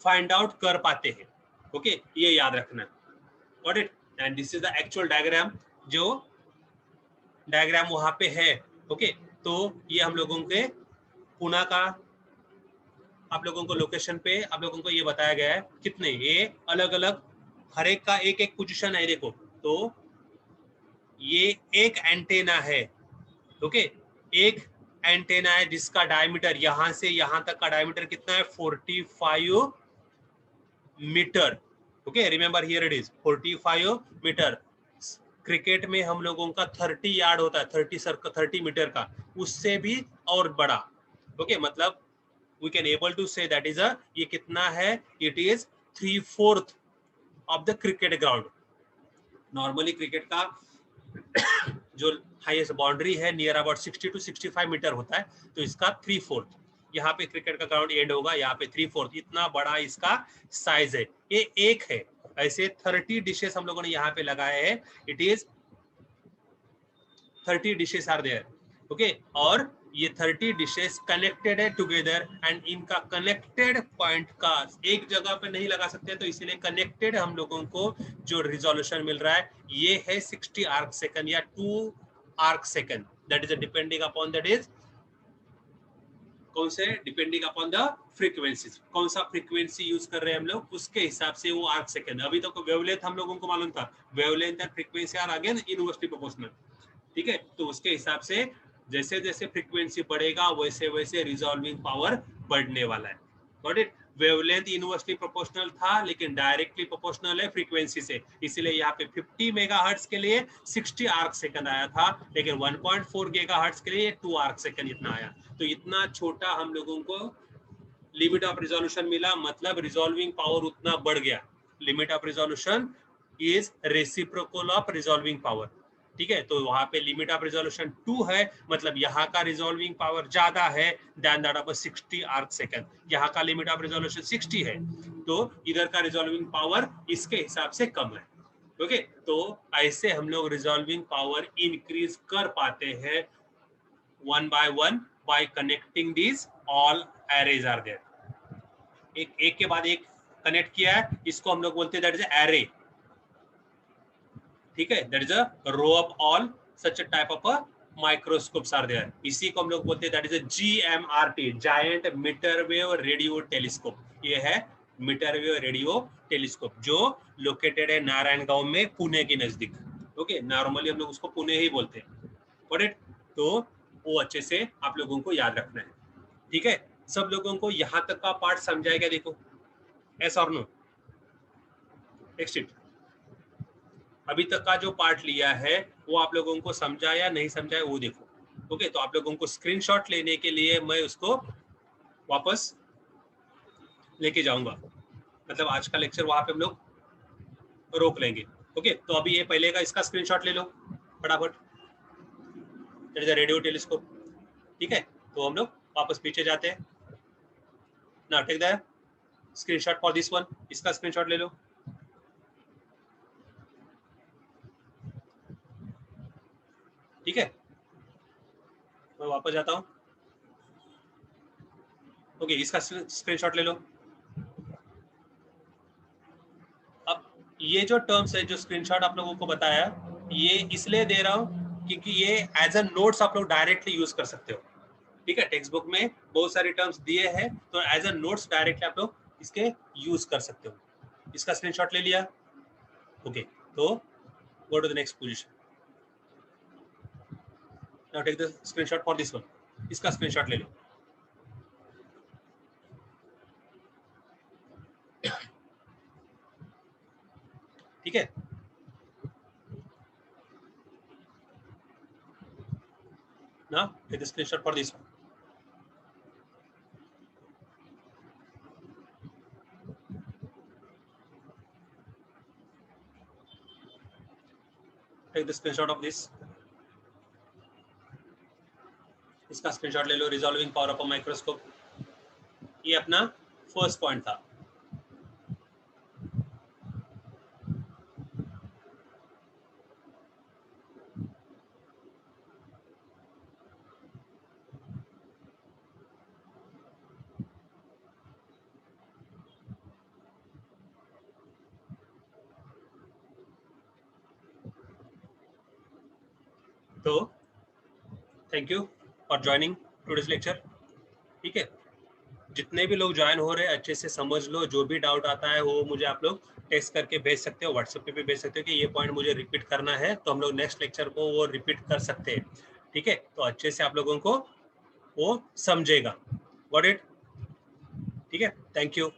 S1: फाइंड आउट कर पाते हैं। ओके, ये याद रखना। Got it? And this is the actual diagram, जो डायग्राम वहां पे है। ओके, तो ये हम लोगों के पुणे का आप लोगों को लोकेशन पे आप लोगों को ये बताया गया है कितने ये अलग अलग हर एक का एक एक पोजीशन है। देखो, तो ये एक एंटेना है। ओके, एक एंटेना है जिसका डायमीटर यहां से यहां तक का डायमीटर कितना है? 45 metre. Okay, remember here it is 45 metre. Cricket में हम लोगों का 30 यार्ड होता है, 30 मीटर का, उससे भी और बड़ा। ओके, मतलब we can able to say that is a ये कितना है? It is 3/4 of the cricket ground. Normally cricket का जो हाईएस्ट बाउंड्री है नियर अबाउट 60 to 65 मीटर होता है, तो इसका 3/4 यहाँ पे क्रिकेट का ग्राउंड एंड होगा, यहाँ पे 3/4 इतना बड़ा इसका साइज है। ये एक है। ऐसे 30 डिशेस हम लोगों ने यहाँ पे लगाए हैं। It is 30 dishes are there. Okay, और ये 30 डिशेस कनेक्टेड है टुगेदर, एंड इनका कनेक्टेड पॉइंट का एक जगह पे नहीं लगा सकते, तो इसीलिए कनेक्टेड हम लोगों को जो रिजोल्यूशन मिल रहा है ये है 60 आर्क सेकंड या 2 arc second. That is depending upon that is कौन से डिपेंडिंग अपॉन द फ्रीक्वेंसी, कौन सा फ्रीक्वेंसी यूज कर रहे हैं हम लोग, उसके हिसाब से वो आर्क सेकंड। अभी तक तो वेवलेंथ हम लोगों को मालूम था, wavelength and frequency are again inversely proportional. ठीक है, तो उसके हिसाब से जैसे जैसे फ्रीक्वेंसी बढ़ेगा वैसे वैसे रिजॉल्विंग पावर बढ़ने वाला है। Got it? Wavelength inversely proportional था लेकिन डायरेक्टली प्रोपोर्शनल है फ्रीक्वेंसी से, इसीलिए यहाँ पे 50 मेगाहर्ट्ज के लिए 60 आर्क सेकंड आया था, लेकिन 1.4 गीगाहर्ट्ज के लिए 2 आर्क सेकंड इतना आया। तो इतना छोटा हम लोगों को लिमिट ऑफ रिजोल्यूशन मिला, मतलब रिजॉल्विंग पावर उतना बढ़ गया। Limit of resolution is reciprocal of resolving power. ठीक है, तो वहां पे लिमिट ऑफ रिजोल्यूशन 2 है, मतलब यहाँ का रिजॉल्विंग पावर ज्यादा है then that of 60 arc second. यहाँ का लिमिट ऑफ रिजोल्यूशन 60 है, तो इधर का रिजॉल्विंग पावर इसके हिसाब से कम है। ओके, तो ऐसे हम लोग रिजॉल्विंग पावर इंक्रीज कर पाते हैं one by one by connecting this all arrays are there. एक के बाद एक कनेक्ट किया है, इसको हम लोग बोलते हैं दैट इज एरे। ठीक है, that is a row of all such type of a microscopes are there. इसी को हम लोग बोलते हैं that is a GMRT, giant metre wave radio telescope. ये है मीटर वेव रेडियो टेलीस्कोप, जो लोकेटेड है नारायणगांव में, पुणे के नजदीक। ओके, नॉर्मली हम लोग उसको पुणे ही बोलते हैं। Got it? तो वो अच्छे से आप लोगों को याद रखना है। ठीक है, सब लोगों को यहाँ तक का पार्ट समझाएगा? देखो, एस और नो? Next it. अभी तक का जो पार्ट लिया है वो आप लोगों को समझा या नहीं समझा है वो देखो। ओके, तो आप लोगों को स्क्रीनशॉट लेने के लिए मैं उसको वापस लेके जाऊंगा, मतलब आज का लेक्चर वहां पे हम लोग रोक लेंगे। ओके, तो अभी ये पहले का इसका स्क्रीनशॉट ले लो फटाफट, that is a radio telescope. ठीक है, तो हम लोग वापस पीछे जाते हैं। Now take the screenshot for this one, इसका स्क्रीनशॉट ले लो। ठीक है, मैं वापस जाता हूँ। ओके, इसका स्क्रीनशॉट ले लो। अब ये जो टर्म्स है, जो स्क्रीनशॉट आप लोगों को बताया, ये इसलिए दे रहा हूँ क्योंकि ये एज अ नोट्स आप लोग डायरेक्टली यूज कर सकते हो। ठीक है, टेक्स्ट बुक में बहुत सारे टर्म्स दिए हैं, तो एज अ नोट्स डायरेक्टली आप लोग इसके यूज कर सकते हो। इसका स्क्रीनशॉट ले लिया। ओके, तो go to the next position. Now take the screenshot for this one, इसका स्क्रीनशॉट ले लो। ठीक है, now take the screenshot for this one. Take the screenshot of this, इसका स्क्रीनशॉट ले लो। Resolving power of a microscope, ये अपना फर्स्ट पॉइंट था। तो thank you for joining today's lecture. ठीक है, जितने भी लोग ज्वाइन हो रहे हैं अच्छे से समझ लो, जो भी डाउट आता है वो मुझे आप लोग टेक्स्ट करके भेज सकते हो, व्हाट्सएप पे भी भेज सकते हो कि ये पॉइंट मुझे रिपीट करना है, तो हम लोग नेक्स्ट लेक्चर को वो रिपीट कर सकते हैं। ठीक है, तो अच्छे से आप लोगों को वो समझेगा। Got it? ठीक है, थैंक यू।